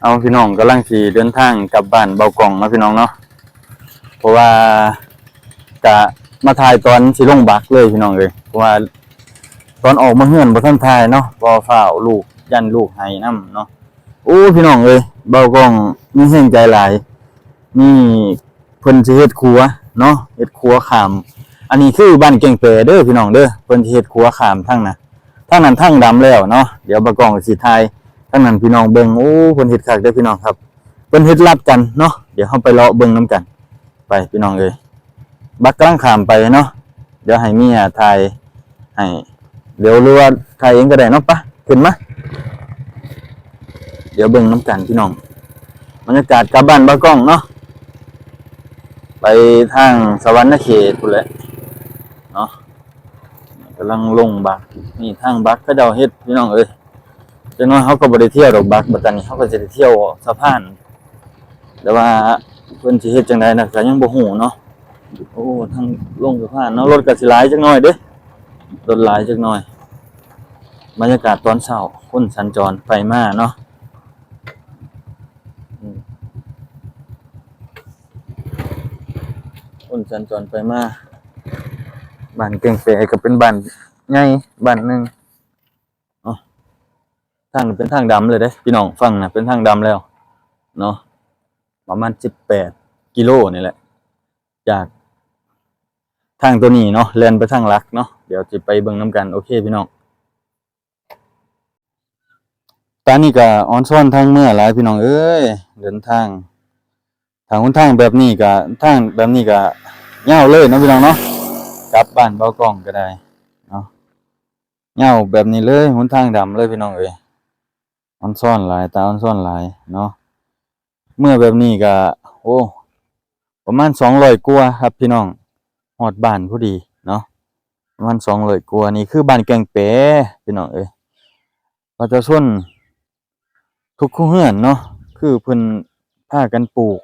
เอาพี่น้องกำลังสิเดินทางกลับบ้านเบากล่องนะพี่น้องเนาะเพราะว่ากะมาถ่ายตอนสิลงบักเลยพี่น้องเลยเพราะว่าตอนออกมาเฮือนบ่ทันถ่ายเนาะบ่ฟ้าวลูกยันลูกให้นำเนาะโอ้พี่น้องเอ้ยเบากล่องมีแรงใจหลายนี่เพิ่นสิเฮ็ดครัวเนาะเฮ็ดครัวข้ามอันนี้คือบ้านเก่งแปเด้อพี่น้องเด้อเพิ่นสิเฮ็ดครัวข้ามทั้งนั้นทั้งดำแล้วเนาะเดี๋ยวเบากล่องสิถ่ายทั้งนั้นพี่น้องเบิ่งโอ้เพิ่นเฮ็ดคักเด้อพี่น้องครับเพิ่นเฮ็ดลัดกันเนาะเดี๋ยวเฮาไปเลาะเบิ่งนํกันไปพี่น้องเอ้ยบักกำลังข้ามไปเนาะเดี๋ยวให้เมียถ่ายให้เดี๋ยวรู้ว่าถ่ายเองก็ได้เนาะปะขึ้นมาเดี๋ยวเบิ่งนํกันพี่น้องบรรยากาศกลับบ้านเบากล่องเนาะไปทางสวรรณเขตพุ่นแหละเนาะกำลังลงบักนี่ทางบักเขาเจ้าเฮ็ดพี่น้องเอ้ยจังน้อยเฮาก็บ่ได้เที่ยวดอกบักบัดตอนนี้เฮาก็สิได้เที่ยวสะพานแต่ว่าเพิ่นสิเฮ็ดจังได๋น่ะก็ยังบ่ฮู้เนาะโอ้ทางลงสะพานเนาะรถก็สิหลายจักหน่อยเด้รถหลายจักหน่อยบรรยากาศตอนเช้าคนสัญจรไปมาเนาะคนสัญจรไปมาบ้านเก่งแปก็เป็นบ้านใหญ่บ้านนึงเนาะทางเป็นทางดำเลยเด้พี่น้องฟังน่ะเป็นทางดำแล้วเนาะประมาณ18กิโลนี่แหละจากทางตัวนี้เนาะแล่นไปทางลักเนาะเดี๋ยวสิไปเบิ่งนํกันโอเคพี่น้องตอนนี้ก็ออนซ่อนทางเมื่อหลายพี่น้องเอ้ยเดินทางทางหนทางแบบนี้ก็ทางแบบนี้ก็ยาวเลยเนาะพี่น้องเนาะกลับบ้านเบากล่องก็ได้เนาะยาวแบบนี้เลยหนทางดำเลยพี่น้องเอ้ยออนซ่อนหลายตาออนซ่อนหลายเนาะเมื่อแบบนี้ก็โอ้ประมาณ200กว่าครับพี่น้องฮอดบ้านพอดีเนาะประมาณ200กว่านี่คือบ้านแก่งแปพี่น้องเอ้ยประชาชนทุกครัวเรือนเนาะคือเพิ่นพากันปลูก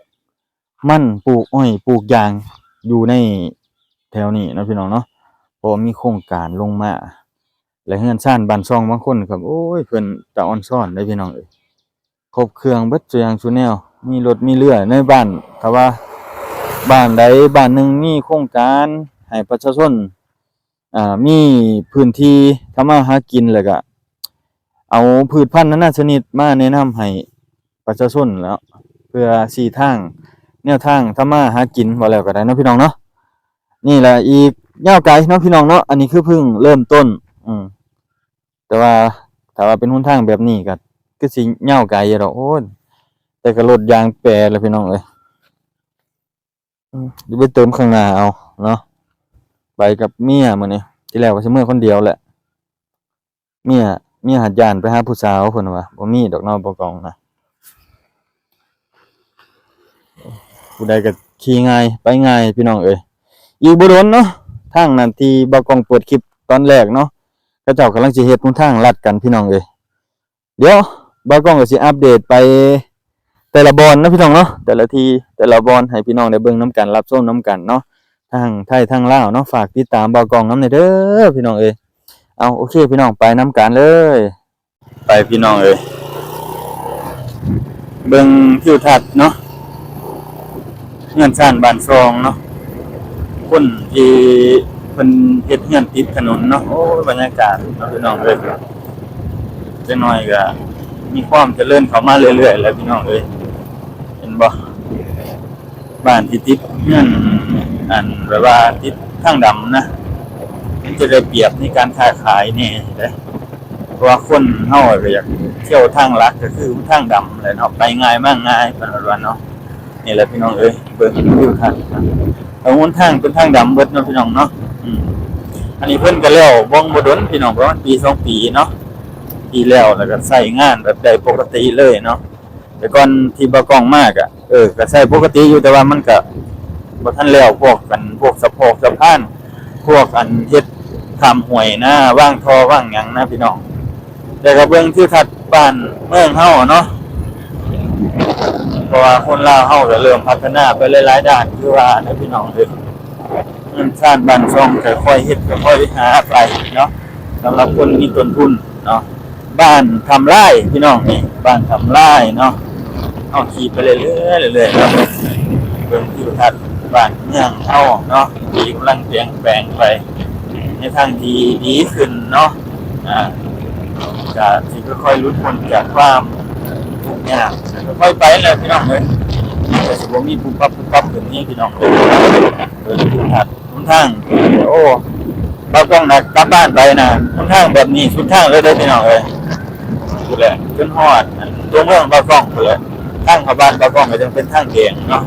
มันปลูกอ้อยปลูกยางอยู่ในแถวนี้เนาะพี่น้องเนาะเพราะมีโครงการลงมาและเรือนซ่านบ้านช่องบางคนครับโอ้ยเพิ่นตาอ่อนซ่อนได้พี่น้องเอ้ยครบเครื่องเบิดซุอย่างซุแนวมีรถมีเรือในบ้านถ้าว่าบ้านใดบ้านหนึ่งมีโครงการให้ประชาชนมีพื้นที่ทำมาหากินแล้วก็เอาพืชพันธุ์นานาชนิดมาแนะนำให้ประชาชนแล้วเพื่อชี้ทางแนวทางทำมาหากินว่าแล้วก็ได้เนาะพี่น้องเนาะนี่แหละอีกยาวไกลเนาะพี่น้องเนาะอันนี้คือเพิ่งเริ่มต้นแต่ว่าถ้าว่าเป็นหนทางแบบนี้ก็คือสิยาวไกลอยู่ดอกโอ้ยแต่ก็รถยางแปรแล้วพี่น้องเอ้ยเดี๋ยวไปเติมข้างหน้าเอาเนาะไปกับเมียมื้อนี้ที่แรกว่าสิมื้อคนเดียวแหละเมียหัดย่านไปหาผู้สาวเพิ่นว่าบ่มีดอกเนาะบ่กองนะผู้ใดก็ขี่ง่ายไปง่ายพี่น้องเอ้ยอีกบ่โดนเนาะทางนั้นที่บ่กองเปิดคลิปตอนแรกเนาะเขาเจ้ากำลังสิเฮ็ดหนทางลัดกันพี่น้องเอ้ยเดี๋ยวบ่กองก็สิอัปเดตไปแต่ละบอนนะพี่น้องเนาะแต่ละทีแต่ละบอนให้พี่น้องได้เบิ่งนํกันรับชมนํกันเนาะทางไทยทางลาวเนาะฝากติดตามบ่กองนำเด้อพี่น้องเอ้ยเอาโอเคพี่น้องไปนํกันเลยไปพี่น้องเอ้ยเบิ่งทิวทัศน์เนาะเรือนซ่านบ้านซองเนาะคนที่เพิ่นเฮ็ดเรือนติดถนนเนาะโอ้บรรยากาศเนาะพี่น้องเอ้ยจังน้อยก็มีความเจริญเข้ามาเรื่อยๆแล้วพี่น้องเอ้ยเห็นบ่บ้านที่ติดเรือนอันแบบว่าติดทางดำนะมันจะได้เปรียบในการค้าขายนี่เด้เพราะว่าคนเฮาก็อยากเที่ยวทางลัดก็คือทางดำแหละเนาะไปง่ายมากง่ายเพิ่นว่าเนาะนี่แหละพี่น้องเอ้ยเบิ่งวิวทัศน์เอาหนทางเป็นทางดำเบิดเนาะพี่น้องเนาะอันนี้เพิ่นก็แล้วบ่ดนพี่น้องประมาณปี2ปีเนาะปีแล้วก็ใช้งานแบบได้ปกติเลยเนาะแต่ก่อนที่บ่กล้องมากก็ใช้ปกติอยู่แต่ว่ามันก็บ่ทันแล้วพวกสะพานพวกอันเฮ็ดข้ามห้วยนะวางท่อวางหยังนะพี่น้องแต่ก็เบิ่งทิวทัศน์บ้านเมืองเฮาเนาะเพราะว่าคนลาวเฮาก็เริ่มพัฒนาไปหลายๆด้านคือว่านะพี่น้องเด้อเงินชาติบ้านช่องค่อยๆเฮ็ดค่อยๆหาไปเนาะสำหรับคนมีต้นทุนเนาะบ้านทำไร่พี่น้องนี่บ้านทำไร่เนาะ เอาขี่ไปเรื่อยๆเรื่อยๆครับเบิ่งทิวทัศน์บ้านเมืองเฮาเนาะที่กำลังเปลี่ยนแปลงไปในทางที่ดีขึ้นเนาะก็สิค่อยๆหลุดพ้นจากความทุกข์ยากค่อยๆไปแหละพี่น้องเอ้ยแต่สิบ่มีปุ๊บปั๊บขึ้นนี่พี่น้องเอ้ยเบิ่งทิวทัศน์หนทางโอ้บ่ต้องนะกลับบ้านไปนะหนทางแบบนี้สุดทางเลยเด้อพี่น้องเอ้ยพูดแหละจนฮอดตัวเมืองบ่ต้องพูดแหละทางเข้าบ้านบ่ต้องก็ยังเป็นทางแดงเนาะ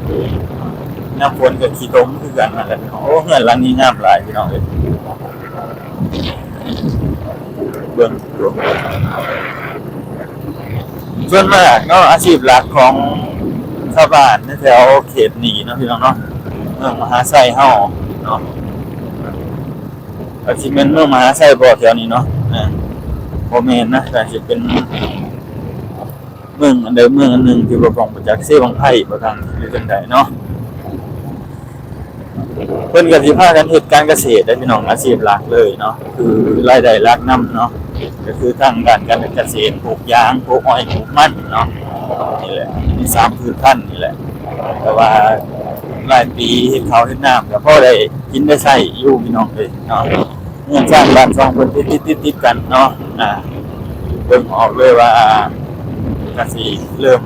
น้ำฝนกับขี้ตมคือกันนั่นแหละโอ้เฮือนหลังนี้งามหลายพี่น้องเอ้ยเบิ่งส่วนมากเนาะอาชีพหลักของชาวบ้านในแถวเขตนี้เนาะพี่น้องเนาะเมืองมหาไซเฮาเนาะอาชีพเป็นเมืองมหาไซบ่แถวนี้เนาะบ่แม่นนะแต่สิเป็นเมืองอันใดเมืองอันหนึ่งที่บ่ต้องมาจากเซบังไผบ่ทางหรือจังไดเนาะเพิ่นก็สิพากันเฮ็ดการเกษตรได้พี่น้องอาชีพหลักเลยเนาะคือรายได้หลักนำเนาะก็คือทางด้านการเกษตรปลูกยางปลูกอ้อยปลูกมันเนาะนี่แหละมี3พืชพันธุ์นี่แหละแต่ว่ารายปีเฮ็ดข้าวเฮ็ดน้ำก็พอได้กินได้ใช้อยู่พี่น้องเอ้ยเนาะเงินสร้างบ้านสร้างเพิ่นติดๆกันเนาะเบิ่งออกเลยว่าก็สิเริ่ม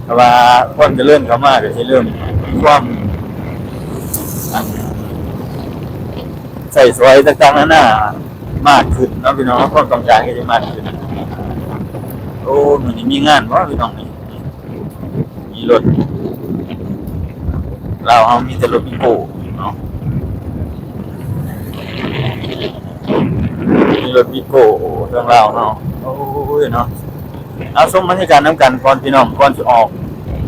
แต่ว่าคนจะเริ่มเข้ามาก็สิเริ่มความใส่สวยต่างๆนั่นน่ะมากขึ้นเนาะพี่น้องความต้องการก็จะมากขึ้นโอ้มื้อนี้มีงานบ่พี่น้องนี่มีรถเราเฮามีแต่รถอีโก้เนาะมีรถอีโก้ทางเราเนาะโอ้ยเนาะเอาชมบรรยากาศนำกันก่อนพี่น้องก่อนสิออก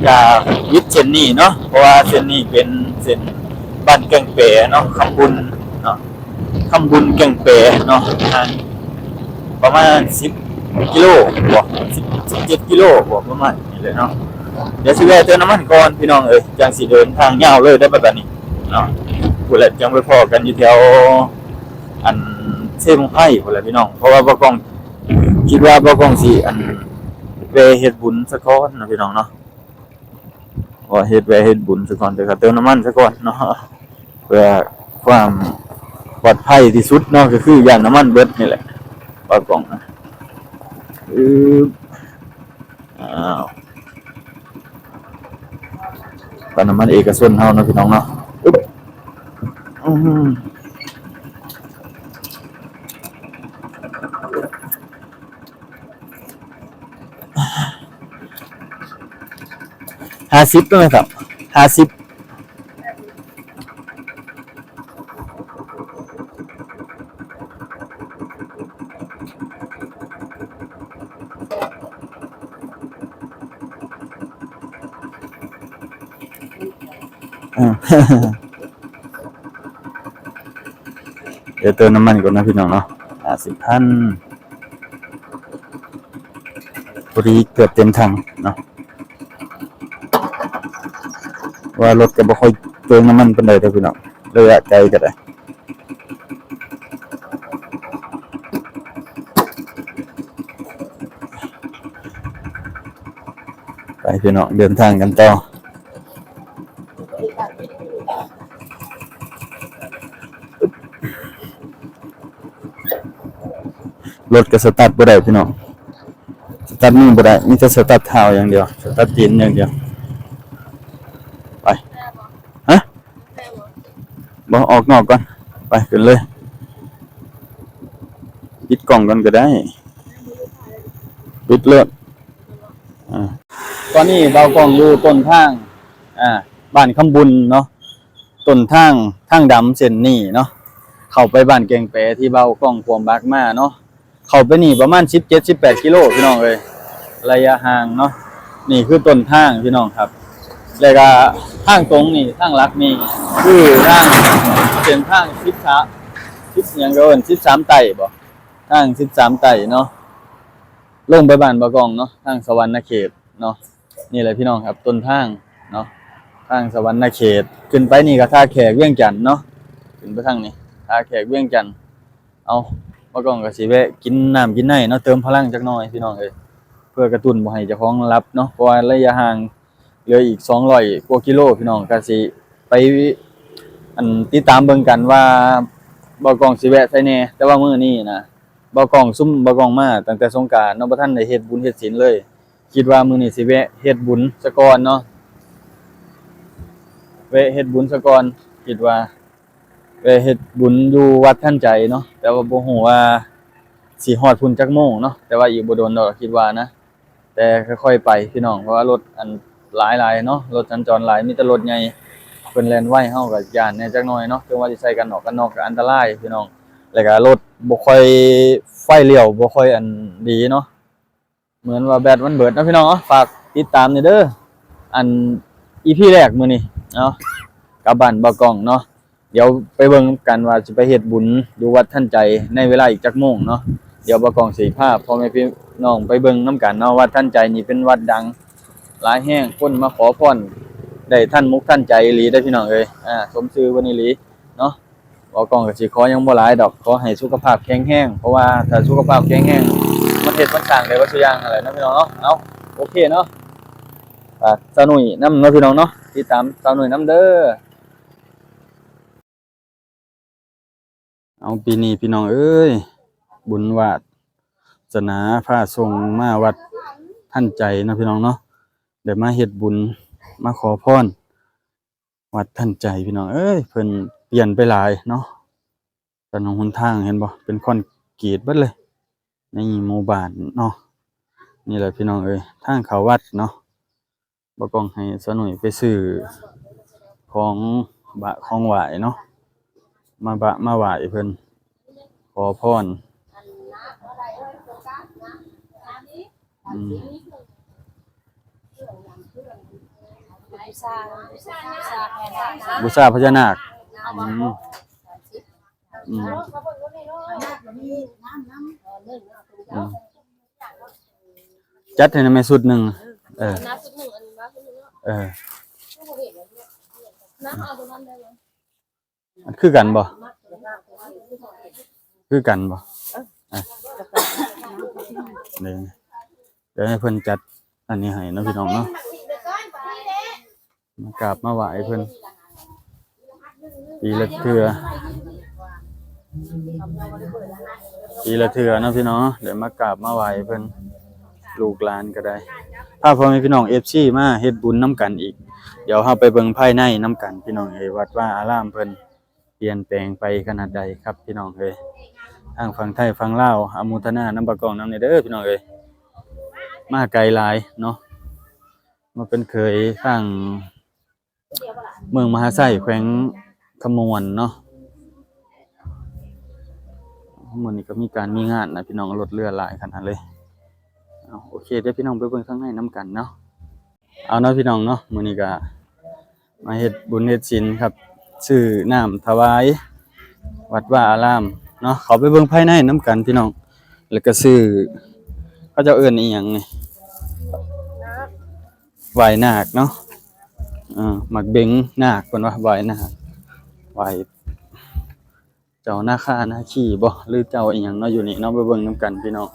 จากวิทย์เส้นนี้เนาะเพราะว่าเส้นนี้เป็นเส้นบ้านแก่งแปเนาะคำบุญเนาะคำบุญแก่งแปเนาะทางประมาณ10กิโลบ่17กิโลบ่ประมาณนี้เลยเนาะเดี๋ยวสิแวะเติมน้ำมันก่อนพี่น้องเอ้ยจังสิเดินทางยาวเลยได้แบบนี้เนาะพูดแล้วจังไปพอกันอยู่แถวอันเซบังไผพุ่นแหละพี่น้องเพราะว่าบ่กล้องคิดว่าบ่กล้องสิอันแวะเฮ็ดบุญซะก่อนเนาะพี่น้องเนาะว่าเฮ็ดบุญซะก่อนแต่ก็เติมน้ำมันซะก่อนเนาะเพื่อความปลอดภัยที่สุดเนาะก็คือย่านน้ำมันเบิดนี่แหละบ่กล้องนะอ้าวปั๊มน้ำมันเอกชนเฮาเนาะพี่น้องเนาะอึ๊บ50ด้วยไหมครับ50เดี๋ยวเติมน้ำมันก่อนนะพี่น้องเนาะ50,000พอดีเกือบเต็มถังเนาะว่ารถก็บ่ค่อยเติมน้ำมันปานใดเด้อพี่น้องระยะไกลก็ได้ไปพี่น้องเดินทางกันต่อรถก็สตาร์ทบ่ได้พี่น้องสตาร์ทมือบ่ได้มีแต่สตาร์ทเท้าอย่างเดียวสตาร์ทตีนอย่างเดียวไปฮะบ่ออกนอกก่อนไปขึ้นเลยปิดกล่องก่อนก็ได้ปิดเลิศตอนนี้เรากล้องอยู่ต้นทางบ้านคำบุญเนาะต้นทางดำเส้นนี้เนาะเข้าไปบ้านแกงแปที่เบากล้องความบักมาเนาะเข้าไปนี่ประมาณ17-18กิโลพี่น้องเอ้ยระยะห่างเนาะนี่คือต้นทางพี่น้องครับแล้วก็ทางตรงนี่ทางลักนี่คือทางเส้นทาง10หยังก็เอิ้น13ไต่บ่ทาง13ไต่เนาะลงไปบ้านบากองเนาะทางสวรรณเขตเนาะนี่แหละพี่น้องครับต้นทางเนาะทางสวรรณเขตขึ้นไปนี่ก็ท่าแขกเวียงจันทน์เนาะขึ้นไปทางนี้ท่าแขกเวียงจันทน์เอาบากองก็สิแวะกินน้ำกินไหนเนาะเติมพลังจักหน่อยพี่น้องเอ้ยเพื่ พื่อกระตุ้นบ่ให้เจ้าของหลับเนาะเพราะว่าระยะห่างเหลืออีก200กว่ากิโลพี่น้องก็สิไปติดตามเบิ่งกันว่าบ่กล้องสิแวะไสแหน่แต่ว่ามื้อนี้นะบ่กล้องซุมบ่กล้องมาตั้งแต่สงกรานต์เนาะบ่ทันได้เฮ็ดบุญเฮ็ดศีลเลยคิดว่ามื้อนี้สิแวะเฮ็ดบุญซะก่อนเนาะแวะเฮ็ดบุญซะก่อนคิดว่าแวะเฮ็ดบุญอยู่วัดท่านใจเนาะแต่ว่าบ่ฮู้ว่าสิฮอดพุ่นจักโมงเนาะแต่ว่าอีกบ่โดนดอกคิดว่านะแต่ค่อยๆไปพี่น้องเพราะว่ารถหลายๆเนาะรถสัญจรหลายมีแต่รถใหญ่เพิ่นแล่นไวเฮาก็ย้านแหน่จักหน่อยเนาะถึงว่าสิใส่กันออกก็อันตรายพี่น้องแล้วก็รถบ่ค่อยไฟเลี้ยวบ่ค่อยดีเนาะเหมือนว่าแบตมันเบิดเนาะพี่น้องเนาะฝากติดตามนี่เด้อEP แรกมื้อนี้เนาะกับบ้านบ่กล้องเนาะเดี๋ยวไปเบิ่งกันว่าสิไปเฮ็ดบุญอยู่วัดท่านใจในเวลาอีกจักโมงเนาะเดี๋ยวบ่กล้องสิพาพ่อแม่พี่น้องไปเบิ่งนํกันเนาะวัดท่านใจนี่เป็นวัดดังหลายแห่งคนมาขอพรได้ท่านมุกท่านใจอีหลีได้อพี่น้องเอ้ยสมชื่อเพิ่นอีหลีเนาะบ่กล้องก็สิขอยังบ่หลายดอกขอให้สุขภาพแข็งแรงเพราะว่าถ้าสุขภาพแข็งแรงมันเฮ็ดมันสร้างได้ว่าซุอย่างนั่นแหละเนาะพี่น้องเนาะเอาโอเคเนาะฝากสาวหนุ่ยนำเนาะพี่น้องเนาะติดตามสาวหนุ่ยนำเด้อเอาปีนี้พี่น้องเอ้ยบุญวาสนาพาส่งมาวัดท่านใจเนาะพี่น้องเนาะได้มาเฮ็ดบุญมาขอพรวัดท่านใจพี่น้องเอ้ยเพิ่นเปลี่ยนไปหลายเนาะถนนหนทางเห็นบ่เป็นคอนกรีตเบิดเลยในหมู่บ้านเนาะนี่แหละพี่น้องเอ้ยทางเข้าวัดเนาะบ่ต้องให้สาวหนุ่ยไปซื้อของของไหว้เนาะมาไหว้เพิ่นขอพรอืมบูชาพญานาคอืมอืมอืมจัดให้แม่สุดหนึ่งเออมันคือกันบ่คือกันบ่เดี๋ยวให้เพิ่นจัดอันนี้ให้เนาะพี่น้องเนาะมากราบมาไหว้เพิ่นปีละเทื่อเนาะพี่น้องเดี๋ยวมากราบมาไหว้เพิ่นลูกหลานก็ได้พาพ่อแม่พี่น้อง FC มาเฮ็ดบุญนํกันอีกเดี๋ยวเฮาไปเบิ่งภายในนํกันพี่น้องเอ้ยวัดว่าอารามเพิ่นเปลี่ยนแปลงไปขนาดใดครับพี่น้องเอ้ยทางฝั่งไทยฝั่งลาวอโมทนานำประกองนำเด้อพี่น้องเอ้ยมาไกลหลายเนาะมาเป็นเคยทางเมืองมหาไสแขวงขมวนเนาะมื้อนี้ก็มีการมีงานนะพี่น้องรถเรือหลายขนาดเลยโอเคเดี๋ยวพี่น้องไปเบิ่งข้างในนํกันเนาะเอาเนาะพี่น้องเนาะมื้อนี้ก็มาเฮ็ดบุญเฮ็ดศีลครับซื้อน้ำถวายวัดว่าอารามเนาะเขาไปเบิ่งภายในนํกันพี่น้องแล้วก็ซื้อเขาเจ้าเอิ้นอีหยังนี่ไหว้นาคเนาะหมักเบงนาคเพิ่นว่าไหว้นาคไหว้เจ้านาคานาคีบ่หรือเจ้าอีหยังเนาะอยู่นี่เนาะไปเบิ่งนํกันพี่น้อง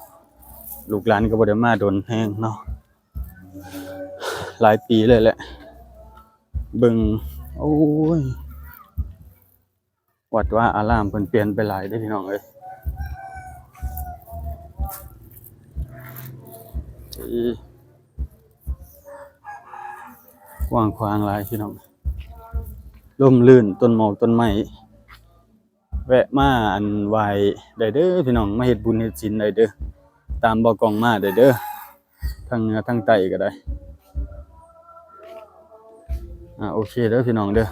ลูกหลานก็บ่ได้มาโดนแฮงเนาะหลายปีเลยแหละเบิ่งโอ้ยวัดว่าอารามเพิ่นเปลี่ยนไปหลายเด้อพี่น้องเอ้ยกว้างขวางหลายพี่น้องร่มรื่นต้นหมอกต้นไม้แวะมาไหว้ได้เด้อพี่น้องมาเฮ็ดบุญเฮ็ดศีลได้เด้อตามบ่กล้องมาได้เด้อทั้งเหนือทั้งใต้ก็ได้โอเคเด้อพี่น้องเด้อ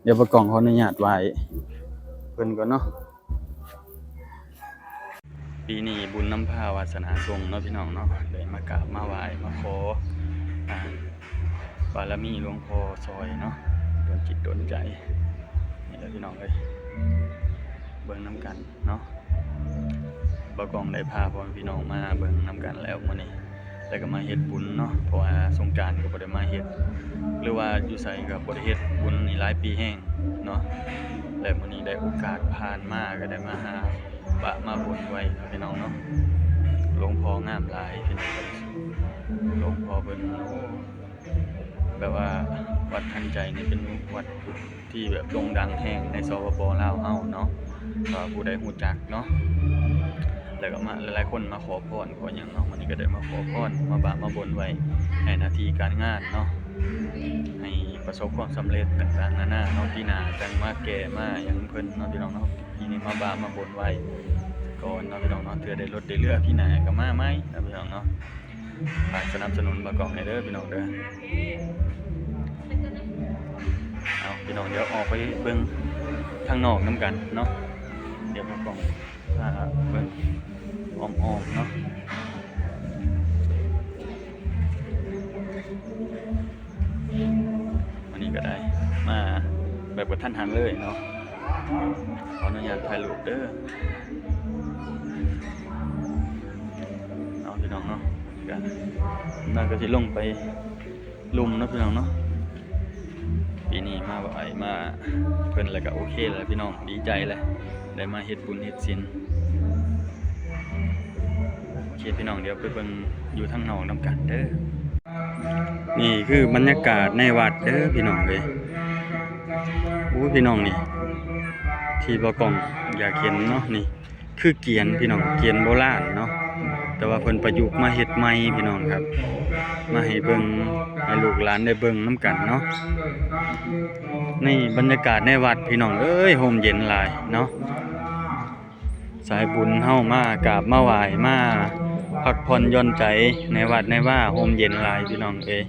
เดี๋ยวบ่กล้องขออนุญาตไหว้เพิ่นก่อนเนาะปีนี้บุญนำพาวาสนาทรงเนาะพี่น้องเนาะได้มากราบมาไหว้มาขอบารมีหลวงพ่อซอยเนาะโดนจิตโดนใจนี่แหละพี่น้องเอ้ยเบิ่งนํกันเนาะบ่กล้องได้พาพ่อพี่น้องมาเบิ่งนํกันแล้วมื้อนี้แล้วก็มาเฮ็ดบุญเนาะเพราะว่าสงกรานต์ก็บ่ได้มาเฮ็ดหรือว่าอยู่ไสก็บ่ได้เฮ็ดบุญนี่หลายปีแฮงเนาะแล้วมื้อนี้ได้โอกาสผ่านมาก็ได้มาบนไว้พี่น้องเนาะหลวงพ่องามหลายพี่น้อง องค์พ่อเพิ่นโอ้แบบว่าวัดทันใจนี่เป็นวัดที่แบบโด่งดังแห่งในสปปลาวเฮาเนาะก็ผู้ใดรู้จักเนาะแล้วก็มาหลายๆคนมาขอพรขอหยังเนาะวันนี้ก็ได้มาขอพรมาบามาบนไว้ให้หน้าที่การงานเนาะให้ประสบความสำเร็จต่างๆนานาเนาะปีหน้าจังมาแก่มาหยังเพิ่นเนาะพี่น้องเนาะปีนี้มาบามาบนไว้ก่อนเนาะพี่น้องเนาะเทื่อได้รถได้เรือพี่หน้าก็มาใหม่เนาะพี่น้องเนาะฝากสนับสนุนบ่กล้องให้เด้อพี่น้องเด้อเอาพี่น้องเดี๋ยวออกไปเบิ่งทางนอกนํกันเนาะเดี๋ยวบ่กล้องเบิ่งอ้อมๆเนาะวันนี้ก็ได้มาแบบกระทันหันเลยเนาะขออนุญาตถ่ายรูปเด้อเอาพี่น้องเนาะกันนั่นก็สิลงไปลุมเนาะพี่น้องเนาะปีนี้มาบ่อยมาเพิ่นแล้วก็โอเคแล้วพี่น้องดีใจเลยได้มาเฮ็ดบุญเฮ็ดศีลโอเคพี่น้องเดี๋ยวไปเบิ่งอยู่ทางนอกนํกันเด้อนี่คือบรรยากาศในวัดเด้อพี่น้องเอ้ยโอ้พี่น้องนี่ที่บ่กล้องอยากเห็นเนาะนี่คือเกียนพี่น้องเกียนโบราณเนาะแต่ว่าเพิ่นประยุกต์มาเฮ็ดใหม่พี่น้องครับมาให้เบิ่งให้ลูกหลานได้เบิ่งนํกันเนาะนี่บรรยากาศในวัดพี่น้องเอ้ยร่มเย็นหลายเนาะสายบุญเฮามากราบมาไหว้มาพักผ่อนหย่อนใจในวัดในว่าร่มเย็นหลายพี่น้องเอ้ย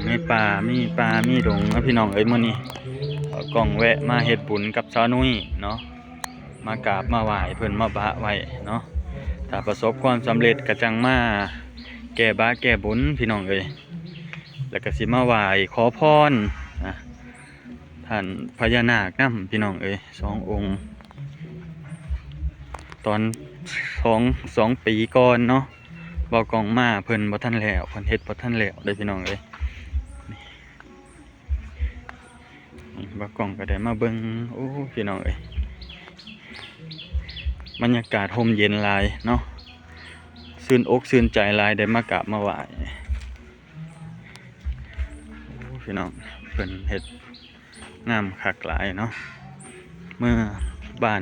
ในป่ามีดงนะพี่น้องเอ้ยมื้อนี้กล้องแวะมาเฮ็ดบุญกับสาวนุ้ยเนาะมากราบมาไหว้เพิ่นมาบะไว้เนาะถ้าประสบความสำเร็จก็จังมาแก้บาแก้บุญพี่น้องเอ้ยแล้วก็สิมาไหว้ขอพรนะท่านพญานาคนำพี่น้องเอ้ย2องค์ตอน2ปีก่อนเนาะบ่กล้องมาเพิ่นบ่ทันแล้วเพิ่นเฮ็ดบ่ทันแล้วเด้อพี่น้องเอ้ยนี่บ่กล้องก็ได้มาเบิ่งโอ้พี่น้องเอ้ยบรรยากาศร่มเย็นหลายเนาะชื่นอกชื่นใจหลายได้มากราบมาไหว้โอ้พี่น้องเพิ่นเฮ็ดงามคักหลายเนาะเมื่อบ้าน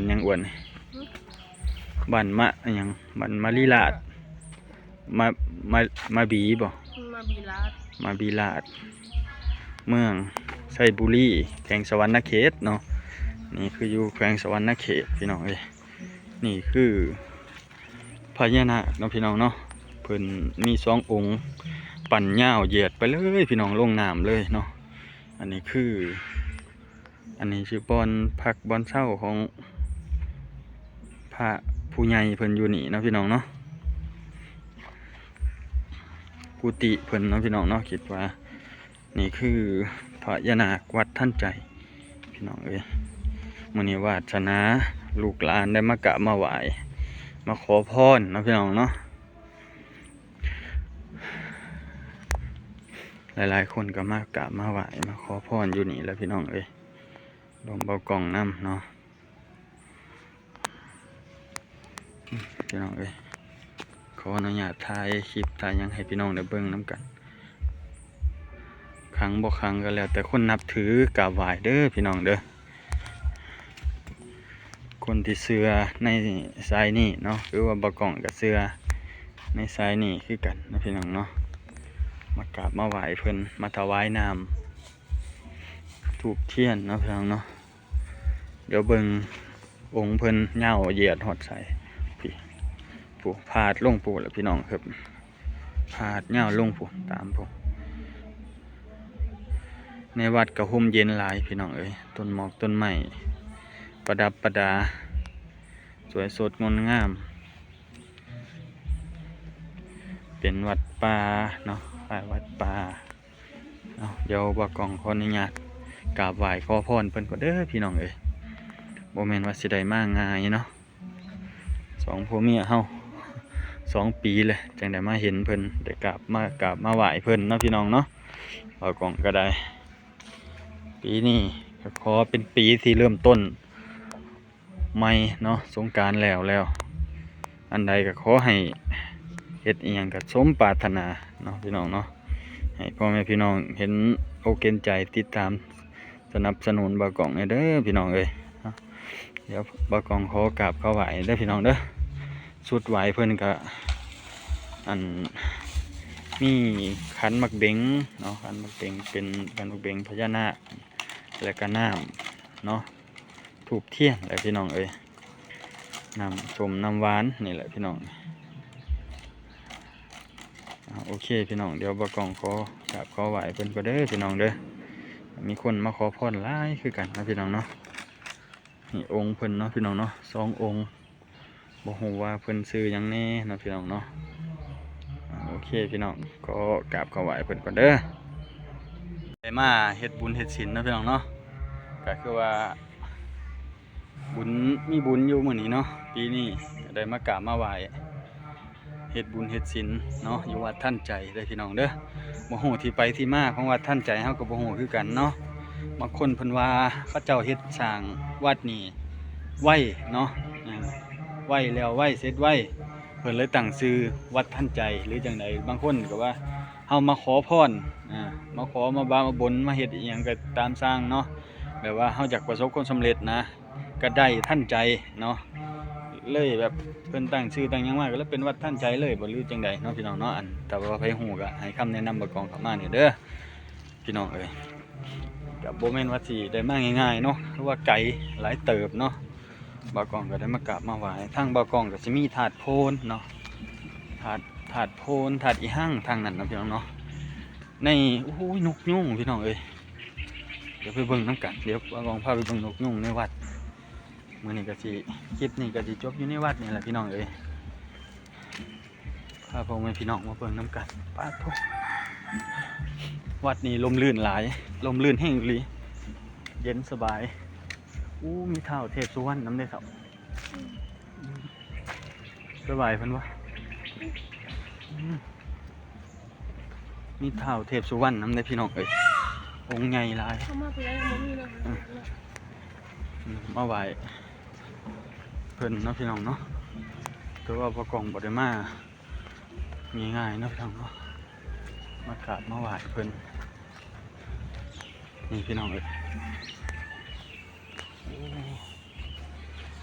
หยังอ้วนบ้านมะหยังบ้านมะลิลาดมาบีบ่มาบีลาดเมืองไชบุรีแขวงสะหวรรณเขตเนาะนี่คืออยู่แขวงสะหวรรณเขตพี่น้องเอ้ยนี่คือพญานาคเนาะพี่น้องเนาะเพิ่นมี2องค์ปั่นยาวเหยียดไปเลยพี่น้องลงน้ำเลยเนาะอันนี้ชื่อบอนพักบอนเช่าของพระผู้ใหญ่เพิ่นอยู่นี่เนาะพี่น้องเนาะกุฏิเพิ่นเนาะพี่น้องเนาะคิดว่านี่คือพญานาควัดทันใจพี่น้องเอ้ยมื้อนี้วาสนาลูกหลานได้มากราบมาไหว้มาขอพรเนาะพี่น้องเนาะหลายๆคนก็มากราบมาไหว้มาขอพรอยู่นี่แหละพี่น้องเอ้ยลมเบากล่องน้ำเนาะพี่น้องเอ้ยขออนุญาตถ่ายคลิปถ่ายยังให้พี่น้องได้เบิ่งน้ำกันครั้งบ่ครั้งก็แล้วแต่คนนับถือกราบไหว้เด้อพี่น้องเด้อคนที่เชื่อในสายนี้เนาะหรือว่าบ่กล่องก็เชื่อในสายนี้คือกันนะพี่น้องเนาะมากราบมาไหว้เพิ่นมาถวายน้ำธูปเทียนเนาะพี่น้องเนาะเดี๋ยวเบิ่งองค์เพิ่นเหย้าเหยียดฮอดใส่พี่ผู้พาดลงปู่แล้วพี่น้องครับพาดเหย้าลงปู่ตามปู่ในวัดก็ร่มเย็นหลายพี่น้องเอ้ยต้นหมอกต้นไม้ประดับประดาสวยสดงดงามเป็นวัดป่าเนาะวัดป่าเดี๋ยวบ่กล้องขออนุญาตกราบไหว้ขอพรเพิ่นก็เด้อพี่น้องเอ้ยบ่แม่นว่าสิได้มาง่ายเนาะ2ผัวเมียเฮา2ปีเลยจังได้มาเห็นเพิ่นได้กราบมาไหว้เพิ่นเนาะพี่น้องเนาะบ่กล้องก็ได้ปีนี้ก็ขอเป็นปีที่เริ่มต้นใหม่เนาะสงกรานต์แล้ว อันใดก็ขอให้เฮ็ดอีหยังก็สมปรารถนาเนาะพี่น้องเนาะให้พ่อแม่พี่น้องเห็นอกเห็นใจติดตามสนับสนุนบ่าวกองเด้อพี่น้องเอ้ยเนาะเดี๋ยวบ่าวกองขอกราบเข้าไหวเด้อพี่น้องเด้อสุดไหวเพิ่นก็อันมีขันหมักเบงเนาะขันหมักเบงเป็นขันหมักเบงพญานาคแล้วก็น้ำเนาะถูกเทียนแหละพี่น้องเอ้ยน้ำส้มน้ำหวานนี่แหละพี่น้องโอเคพี่น้องเดี๋ยวบ่าวกองขอกราบขอไหวเพิ่นก็เด้อพี่น้องเด้อมีคนมาขอพรหลายคือกันนะพี่น้องเนาะนี่องค์เพิ่นเนาะพี่น้องเนาะ2 องค์บ่ฮู้ว่าเพิ่นชื่อหยังแน่เนาะพี่น้องเนาะโอเคพี่น้องก็กราบขอไหว้เพิ่นก่อนเด้อได้มาเฮ็ดบุญเฮ็ดศีลเนาะพี่น้องเนาะก็คือว่าบุญมีบุญอยู่มื้อนี้เนาะปีนี้ก็ได้มากราบมาไหว้เฮ็ดบุญเฮ็ดศีลเนาะอยู่วัดท่านใจเด้อพี่น้องเด้อบ่ฮู้ที่ไปที่มาของวัดท่านใจเฮาก็บ่ฮู้คือกันเนาะบางคนเพิ่นว่าเขาเจ้าเฮ็ดสร้างวัดนี่ไว้เนาะไว้แล้วไว้เสร็จไว้เพิ่นเลยตั้งชื่อวัดท่านใจหรือจังไดบางคนก็ว่าเฮามาขอพรมาขอมาบามาบนมาเฮ็ดอีหยังก็ตามสร้างเนาะแบบว่าเฮาอยากประสบความสำเร็จนะก็ได้ท่านใจเนาะเลยแบบเพิ่นตั้งชื่อตั้งหยังมาก็เลยเป็นวัดท่านใจเลยบ่รู้จังไดเนาะพี่น้องเนาะอันแต่ว่าไผฮู้ก็ให้คำแนะนำบ่กองเข้ามานี่เด้อพี่น้องเอ้ยก็บ่แม่นว่าสิได้มาง่ายๆเนาะเพราะว่าไกลหลายเติบเนาะบ่าวกองก็ได้มากราบมาไหว้ทางบ่าวกองก็สิมีถาดโพนเนาะถาดโพนถาดอีหั่งทางนั้นนะพี่น้องเนาะในโอ้ยนกยุงพี่น้องเอ้ยเดี๋ยวไปเบิ่งน้ำกันเดี๋ยวบ่าวกองพาไปเบิ่งนกยุงในวัดมื้อนี้ก็สิคลิปนี้ก็สิจบอยู่ในวัดนี่แหละพี่น้องเอ้ยพาพ่อแม่พี่น้องมาเบิ่งน้ำกันปาโธวัดนี้ลมลื่นหลายลมลื่นแห้งอีหลีเย็นสบายมีเท้าเทพสุวรรณน้ำได้เท่าสบายเพิ่นวะมีเท้าเทพสุวรรณน้ำได้พี่น้องเอ้ยองค์ใหญ่หลายมาไหว้เพิ่นเนาะพี่น้องเนาะแต่ว่าบ่กองบ่ได้มาง่ายๆเนาะพี่น้องเนาะมากราบมาไหว้เพิ่นนี่พี่น้องเอ้ย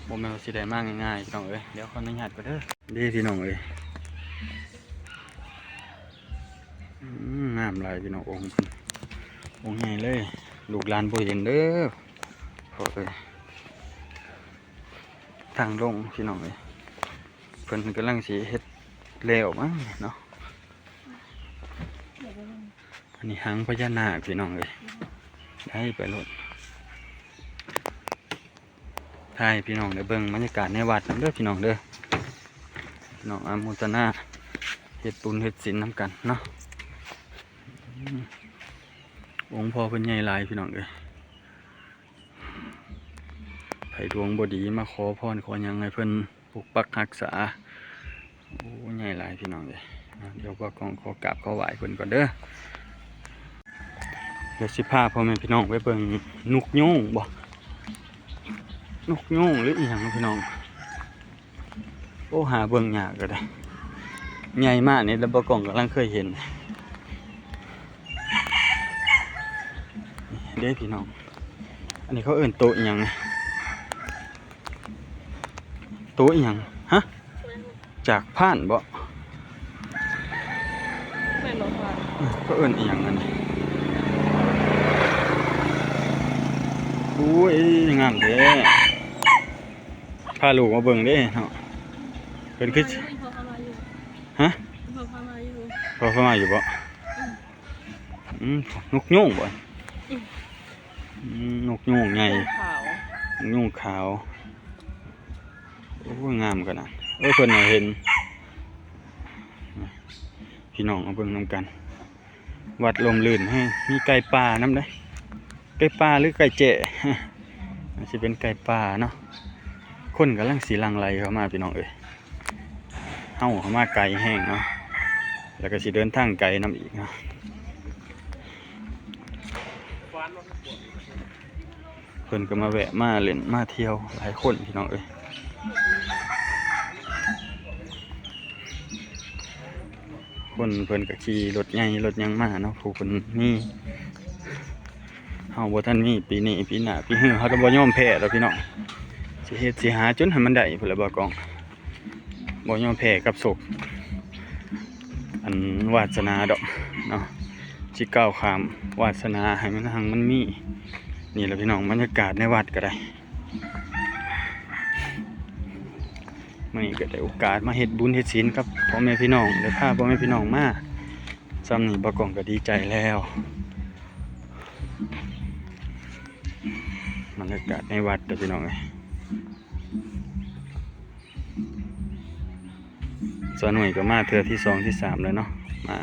บ่แม่นว่าสิได้มาง่ายๆพี่น้องเอ้ยเดี๋ยวขออนุญาตก่อนเด้อเด้พี่น้องเอ้ยงามหลายพี่น้ององค์ใหญ่เลยลูกหลานบ่เห็นเด้อพอเลยทางลงพี่น้องเอ้ยเพิ่นกำลังสิเฮ็ดแล้วมั้งเนาะอันนี้หางพญานาคพี่น้องเอ้ยได้ไปรถถ่ายพี่น้องได้เบิ่งบรรยากาศในวัดนำเด้อพี่น้องเด้อพี่น้องอนุโมทนาเฮ็ดบุญเฮ็ดศีลนำกันเนาะองค์พ่อเพิ่นใหญ่หลายพี่น้องเอ้ยไผดวงบ่ดีมาขอพรขอหยังให้เพิ่นปกปักรักษาโอ้ใหญ่หลายพี่น้องเอ้ยเดี๋ยวก็ขอกราบขอไหว้เพิ่นก่อนเด้อเดี๋ยวสิพาพ่อแม่พี่น้องไปเบิ่งนกยูงบ่นกยูงหรืออีหยังพี่น้องโอ้หาเบิ่งยากก็ได้ใหญ่มากนี่แล้วบ่กล้องกำลังเคยเห็นเด้พี่น้องอันนี้เขาเอิ้นโตอีหยังโตอีหยังฮะจากผ่านบ่ไม่รู้ว่าเขาเอิ้นอีหยังอันนี้โอ้ยงามแท้พาลูกมาเบิ่งเด้เนาะเป็นคือฮะพอเข้ามาอยู่บ่นกยูงบ่นกยูงใหญ่นกยูงขาวโอ้ยงามกันนะเพิ่นเห็นพี่น้องมาเบิ่งนำกันวัดลมลื่นให้มีไก่ป่านำได้ไก่ป่าหรือไก่เจ๋สิเป็นไก่ป่าเนาะคนกำลังสีลังไหลเข้ามาพี่น้องเอ้ยเข้ามาไกลแห้งเนาะแล้วก็สิเดินทางไกลนำอีกเนาะเพิ่นก็มาแวะมาเล่นมาเที่ยวหลายคนพี่น้องเอ้ย คนเพิ่นก็ขี่รถใหญ่รถหยังมาเนาะผู้เพิ่นมีเฮาบ่ทันมีปีนี้ปีหน้าปีหื้อเฮาก็บ่ยอมแพ้ดอกพี่น้องสิเฮ็ดสิหาจนให้มันได้พุ่นแหละบ่กองบ่ยอมแพ้กับโศกอันวาสนาดอกเนาะสิก้าวข้ามวาสนาให้มันหังมันมีนี่แหละพี่น้องบรรยากาศในวัดก็ได้มื้อนี้ก็ได้โอกาสมาเฮ็ดบุญเฮ็ดศีลกับพ่อแม่พี่น้องได้พาพ่อแม่พี่น้องมาซ้ำนี่บ่กองก็ดีใจแล้วบรรยากาศในวัดเด้อพี่น้องเอ้ยสาวหน่วยก็มาเทื่อที่2ที่3แล้วเนาะมา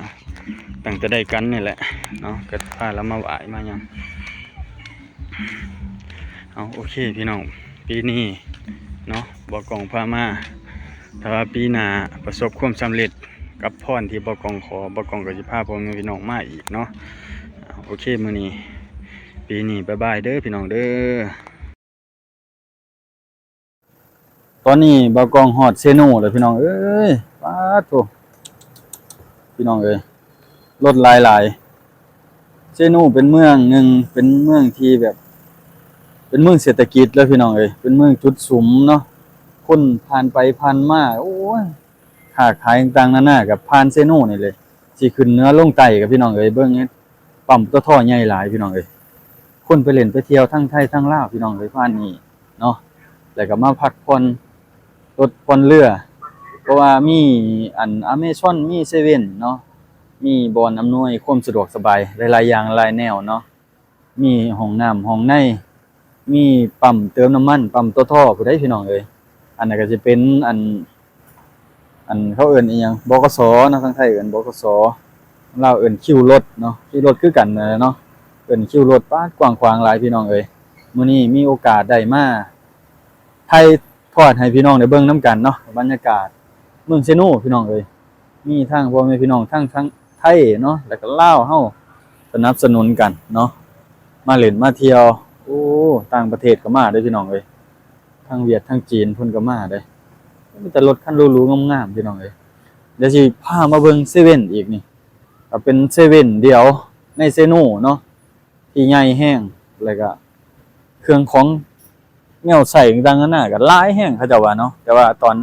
ตั้งแต่ได้กันนี่แหละเนาะก็พาเรามาไหว้มาหยังเอาโอเคพี่น้องปีนี้เนาะบ่กองพามาถ้าว่าปีหน้าประสบความสำเร็จกับพรที่บ่กองขอบ่กองก็สิพาพ่อแม่พี่น้องมาอีกเนาะโอเคมื้อนี้ปีนี้บ๊ายบายเด้อพี่น้องเด้อตอนนี้บ่กองฮอดเซโนแล้วพี่น้องเอ้ยป๊าดโตพี่น้องเอ้ยรถหลายๆเซโนเป็นเมืองหนึ่งเป็นเมืองที่แบบเป็นเมืองเศรษฐกิจแล้วพี่น้องเอ้ยเป็นเมืองจุดสุมเนาะคนผ่านไปผ่านมาโอ้ยค้าขายต่างๆนานากับผ่านเซโนนี่เลยสิขึ้นเหนือลงใต้กับพี่น้องเอ้ยเบิ่งเฮ็ดปั๊มตัวท่อใหญ่หลายพี่น้องเอ้ยคนไปเล่นไปเที่ยวทั้งไทยทั้งลาวพี่น้องเอ้ยผ่านนี่เนาะแล้วก็มาพักผ่อนรถผ่อนเรือเพราะว่ามีอันอเมซอนมีเซเว่นเนาะมีบ่อนอำนวยความสะดวกสบายหลายๆอย่างหลายแนวเนาะมีห้องน้ำห้องในมีปั๊มเติมน้ำมันปั๊มตัวท่อผู้ใดพี่น้องเอ้ยอันนั้นก็สิเป็นอันเขาเอิ้นอีหยังบกสเนาะทางไทยเอิ้นบกสลาวเอิ้นคิวรถเนาะคิวรถคือกันนั่นแหละเนาะเอิ้นคิวรถป๊าดกว้างขวางหลายพี่น้องเอ้ยมื้อนี้มีโอกาสได้มาถ่ายทอดให้พี่น้องได้เบิ่งนํกันเนาะบรรยากาศเมืองเซโนพี่น้องเอ้ยมีทางพ่อแม่พี่น้องทั้งไทยเนาะแล้วก็ลาวเฮาสนับสนุนกันเนาะมาเล่นมาเที่ยวโอ้ต่างประเทศก็มาเด้อพี่น้องเอ้ยทั้งเวียดทั้งจีนเพิ่นก็มาเด้มีแต่รถคันหรูๆงามๆพี่น้องเอ้ยเดี๋ยวสิพามาเบิ่งเซเว่นอีกนี่ก็เป็นเซเว่นเดียวในเซโนเนาะที่ใหญ่แห้งแล้วก็เครื่องของแนวใส่ต่างๆนานาก็หลายแห้งเขาเจ้าว่าเนาะแต่ว่าตอน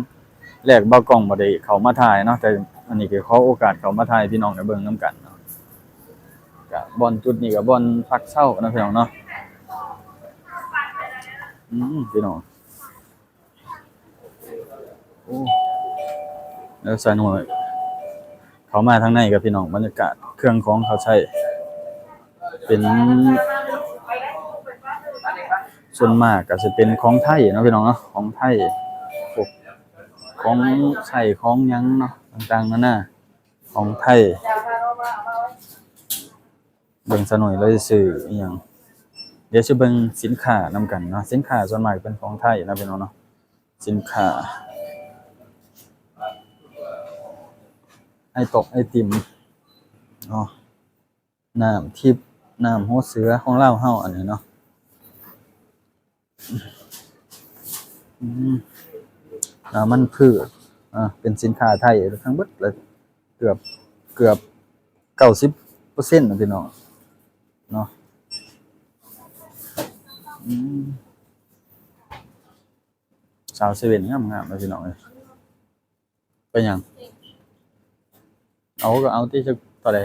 แรกบ่าวกล้องบ่ได้เข้ามาถ่ายเนาะแต่อันนี้ก็ขอโอกาสเข้ามาถ่ายพี่น้องได้เบิ่งนํกันเนาะก็บ่อนจุดนี้ก็บ่อนพักเช้านะพี่น้องเนาะพี่น้องโอ้แล้วใส่หน่วยเขามาทางในกับพี่น้องบรรยากาศเครื่องของเขาใช้เป็นส่วนมากก็จะเป็นของไทยเนาะพี่น้องเนาะของไทยพวกของใช้ของหยังเนาะต่างๆนานาของไทยเบิ่งซะหน่อยเลยซื้ออีหยังเดี๋ยวสิเบิ่งสินค้านำกันเนาะสินค้าส่วนมากเป็นของไทยนะพี่น้องเนาะสินค้าไอติมเนาะน้ำทิพย์น้ำหัวเสือของลาวเฮาอันนี้เนาะน้ำมันพืชเป็นสินค้าไทยทั้งเบิดเลยเกือบ90%นะพี่น้องเนาะสาวเซเว่นงามๆเลยพี่น้องเอ้ยไปหยังเอาก็เอาที่จะต่อใด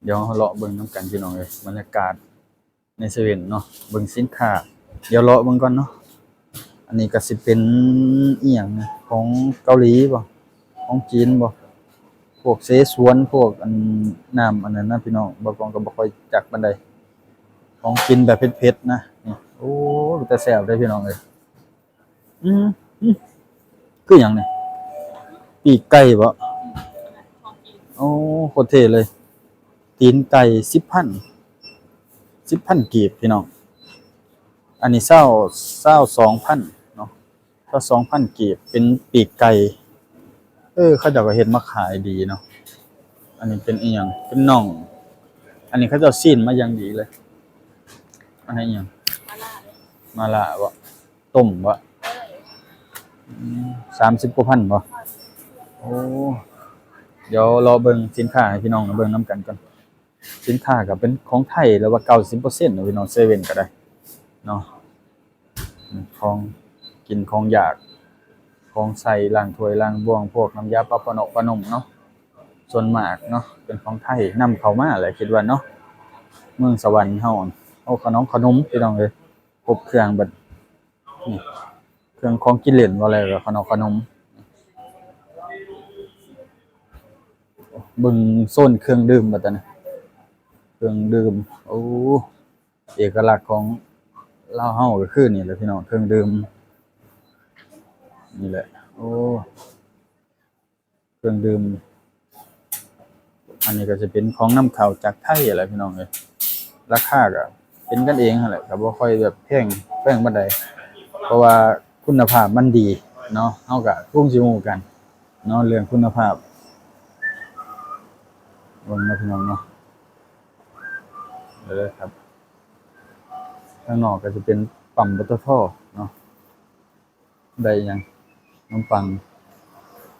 เดี๋ยวเลาะเบิ่งน้ำกันพี่น้องเอ้ยบรรยากาศในเซเว่นเนาะเบิ่งสินค้าเดี๋ยวเลาะเบิ่งก่อนเนาะอันนี้ก็สิเป็นอีหยังของเกาหลีบ่ของจีนบ่พวกเสฉวนพวกอันน้ำอันนั้นนะพี่น้องบ่กองก็บ่ค่อยจักปานใดของกินแบบเผ็ดๆนะนี่โอ้แต่แซ่บเด้อพี่น้องเอ้ยคือหยังนี่ปีกไก่บ่โอ้โคตรเท่เลยตีนไก่ 10,000 กีบพี่น้องอันนี้22,000เนาะ22,000 กีบเป็นปีกไก่เขาเจ้าก็เฮ็ดมาขายดีเนาะอันนี้เป็นอีหยังเป็นน่องอันนี้เขาเจ้าซีนมาอย่างดีเลยอันนี้อีหยังมาล่าบ่ต้มบ่30 กว่าพันบ่ โอ้เดี๋ยวรอเบิ่งสินค้าให้พี่น้องเบิ่งนํกันก่อนสินค้าก็เป็นของไทยแล้วว่า90%เนาะพี่น้องเซเว่นก็ได้เนาะของกินของอยากของใส่ล้างถ้วยล้างบ้วงพวกน้ำยาปะปะเนาะปะนมเนาะส่วนมากเนาะเป็นของไทยนำเข้ามาแหละคิดว่าเนาะเมืองสวรรค์เฮาเอาขนมพี่น้องเอ้ยครบเครื่องเบิดนี่เครื่องของกินเล่นว่าอะไรก็ขนมเบิ่งโซนเครื่องดื่มบัดนี้เครื่องดื่มโอ้เอกลักษณ์ของลาวเฮาก็คือนี่แหละพี่น้องเครื่องดื่มนี่แหละโอ้เครื่องดื่มอันนี้ก็จะเป็นของนำเข้าจากไทยแหละพี่น้องเอ้ยราคาก็เป็นกันเองนั่นแหละก็บ่ค่อยแบบแพงปานใดเพราะว่าคุณภาพมันดีเนาะเฮาก็คงสิรู้กันเนาะเรื่องคุณภาพเบิ่งเนาะพี่น้องเนาะเด้อครับข้างนอกก็จะเป็นปั๊มปตท.เนาะได้หยังขนมปัง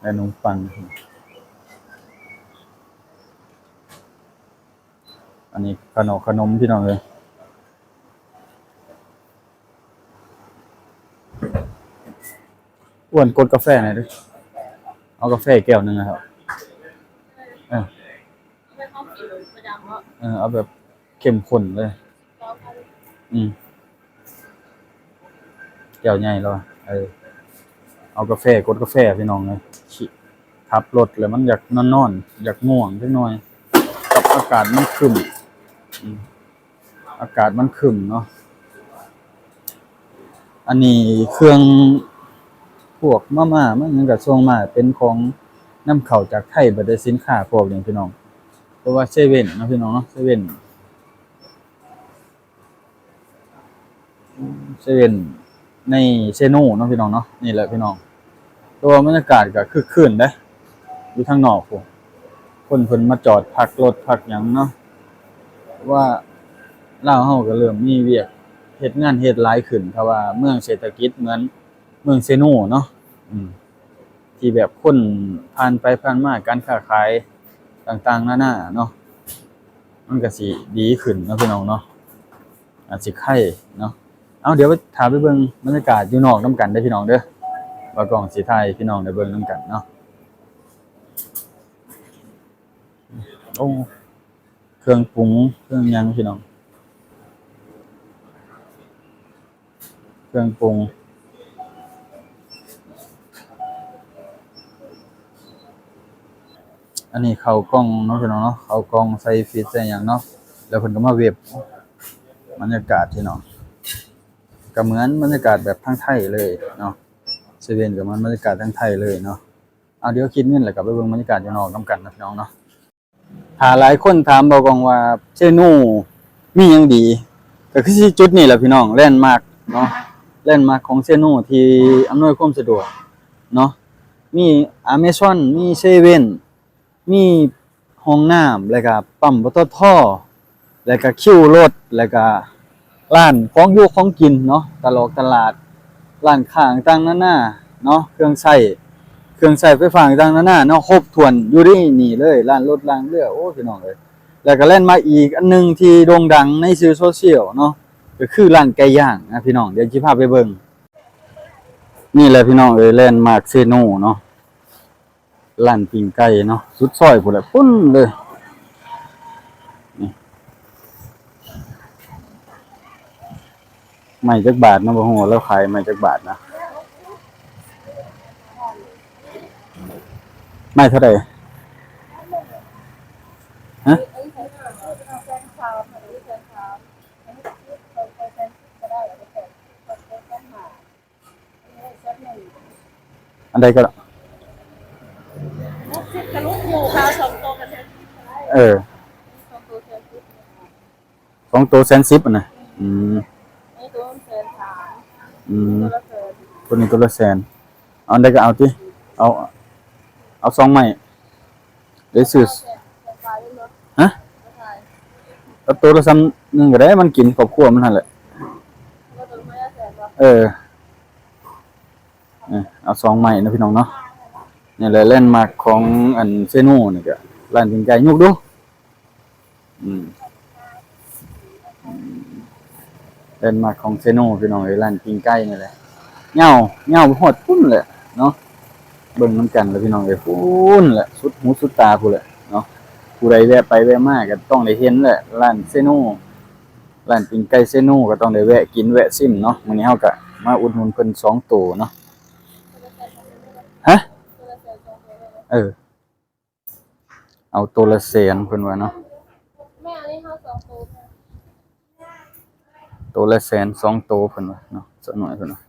ได้ขนมปังอันนี้ขนมพี่น้องเอ้ยอ้วนกดกาแฟหน่อยดิเอากาแฟแก้วหนึงนะครับเออเอาแบบเข้มข้นเลยอืมแก้วใหญ่แล้วเอากาแฟกดกาแฟพี่น้องเลยขับรถแล้วมันอยากนอนอยากง่วงจักหน่อยกับอากาศมันครึ้มอืมอากาศมันครึ้มเนาะอันนี้เครื่องพวกมามันก็ส่งมาเป็นของนำเข้าจากไทยบ่ได้สินค้าพวกนี้พี่น้องเพราะว่าเซเว่นเนาะพี่น้องเนาะเซเว่นในเซโนเนาะพี่น้องเนาะนี่แหละพี่น้องตัวบรรยากาศก็คึกคืนเด้อยู่ทางนอกพุ่นคนเพิ่นมาจอดพักรถพักหยังเนาะว่าลาวเฮาก็เริ่มมีเวียกเฮ็ดงานเฮ็ดหลายขึ้นเพราะว่าเมืองเศรษฐกิจเหมือนเมืองเซโนเนาะอืมที่แบบคนผ่านไปผ่านมาการค้าขายต่างๆนานาเนาะมันก็สิดีขึ้นเนาะพี่น้องเนาะอาจสิไข่เนาะเอาเดี๋ยวถามไปเบิ่งบรรยากาศอยู่นอกนํกันเด้อพี่น้องเด้อว่ากล้องสิถ่ายพี่น้องได้เบิ่งนํกันเนาะโอ้เครื่องปรุงเครื่องหยังพี่น้องเครื่องปรุงอันนี้ข้าวกล้องเนาะพี่น้องเนาะข้าวกล้องใส่ฟีดใส่หยังเนาะแล้วเพิ่นก็มาเวฟบรรยากาศพี่น้องก็เหมือนบรรยากาศแบบทางไทยเลยเนาะเซเว่นก็เหมือนบรรยากาศทางไทยเลยเนาะเอาเดี๋ยวคิดเงินแล้วก็ไปเบิ่งบรรยากาศอยู่นอกนํกันนะพี่น้องเนาะถ้าหลายคนถามบ่กองว่าเซโนมีหยังดีก็คือสิจุดนี้แหละพี่น้องแลนด์มาร์คเนาะแลนด์มาร์คของเซโนที่อำนวยความสะดวกเนาะมี Amazon มีเซเว่นมีห้องน้ำแล้วก็ปั๊มปตท.แล้วก็คิวรถแล้วก็ร้านของอยู่ของกินเนาะตลาดร้านค้าต่างๆนานาเนาะเครื่องใช้ไฟฟ้าต่างๆนานาเนาะครบถ้วนอยู่ที่นี่เลยร้านรถร้านเรือโอ้พี่น้องเอ้ยแล้วก็แล่นมาอีกอันนึงที่โด่งดังในสื่อโซเชียลเนาะก็คือร้านไก่ย่างนะพี่น้องเดี๋ยวสิพาไปเบิ่งนี่แหละพี่น้องเอ้ยแลนด์มาร์คเซโนเนาะร้านปิ้งไก่เนาะสุดซอยพุ่นแหละปุ้นเลยนี่ไม้จักบาทเนาะบ่ฮู้ว่าเราขายไม้จักบาทนะไม้เท่าใดฮะอันใดก็เออ2ตัว110,000อ่ะนะอืมอืมตัวนี้ตัวละแสนเอาอันใดก็เอาติเอาเอา2ไม้เดี๋ยวซื้อฮะเอาตัวละซ้ำนึงก็ได้มันกินครอบครัวมันนั่นแหละเออเอา2ไม้นะพี่น้องเนาะ นี่แหละแลนด์มาร์คของอันเซโนนี่ก็ร้านปิ้งไก่ยกดูอืมแลนด์มาร์คของเซโนพี่น้องเอ้ยร้านปิ้งไก่นี่แหละเหงาฮอดพุ่นแหละเนาะเบิ่งนำกันแล้วพี่น้องเอ้ยพุ่นแหละสุดหูสุดตาพุ่นแหละเนาะผู้ใดแวะไปแวะมาก็ต้องได้เห็นแหละร้านเซโนร้านปิ้งไก่เซโนก็ต้องได้แวะกินแวะซิมเนาะมื้อนี้เฮาก็มาอุดหนุนเพิ่น2ตัวเนาะฮะเออเอาตัวละแสนเพิ่นว่าเนาะแม่อันนี้เขา2ตัวตัวละแสน2ตัวเพิ่นว่าเนาะสักหน่อยเพิ่นว่า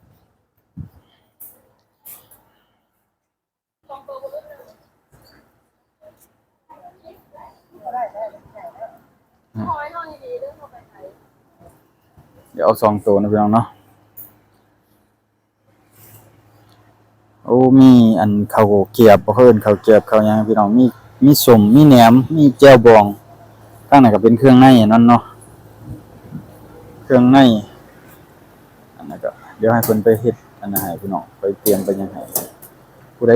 ขอให้น้องดีๆเรื่องเข้าไปไทยเดี๋ยวเอา2ตัวนะพี่น้องเนาะโอ้มีอันข้าวเกรียบบ่เพิ่นข้าวเกรียบข้าวหยังพี่น้องมีส้มมีแหนมมีแจ่วบองข้างในก็เป็นเครื่องในนั่นเนาะเครื่องในอันนั้นก็เดี๋ยวให้เพิ่นไปเฮ็ดอันนั้นให้พี่น้องไปเตรียมไปหยังให้ผู้ใด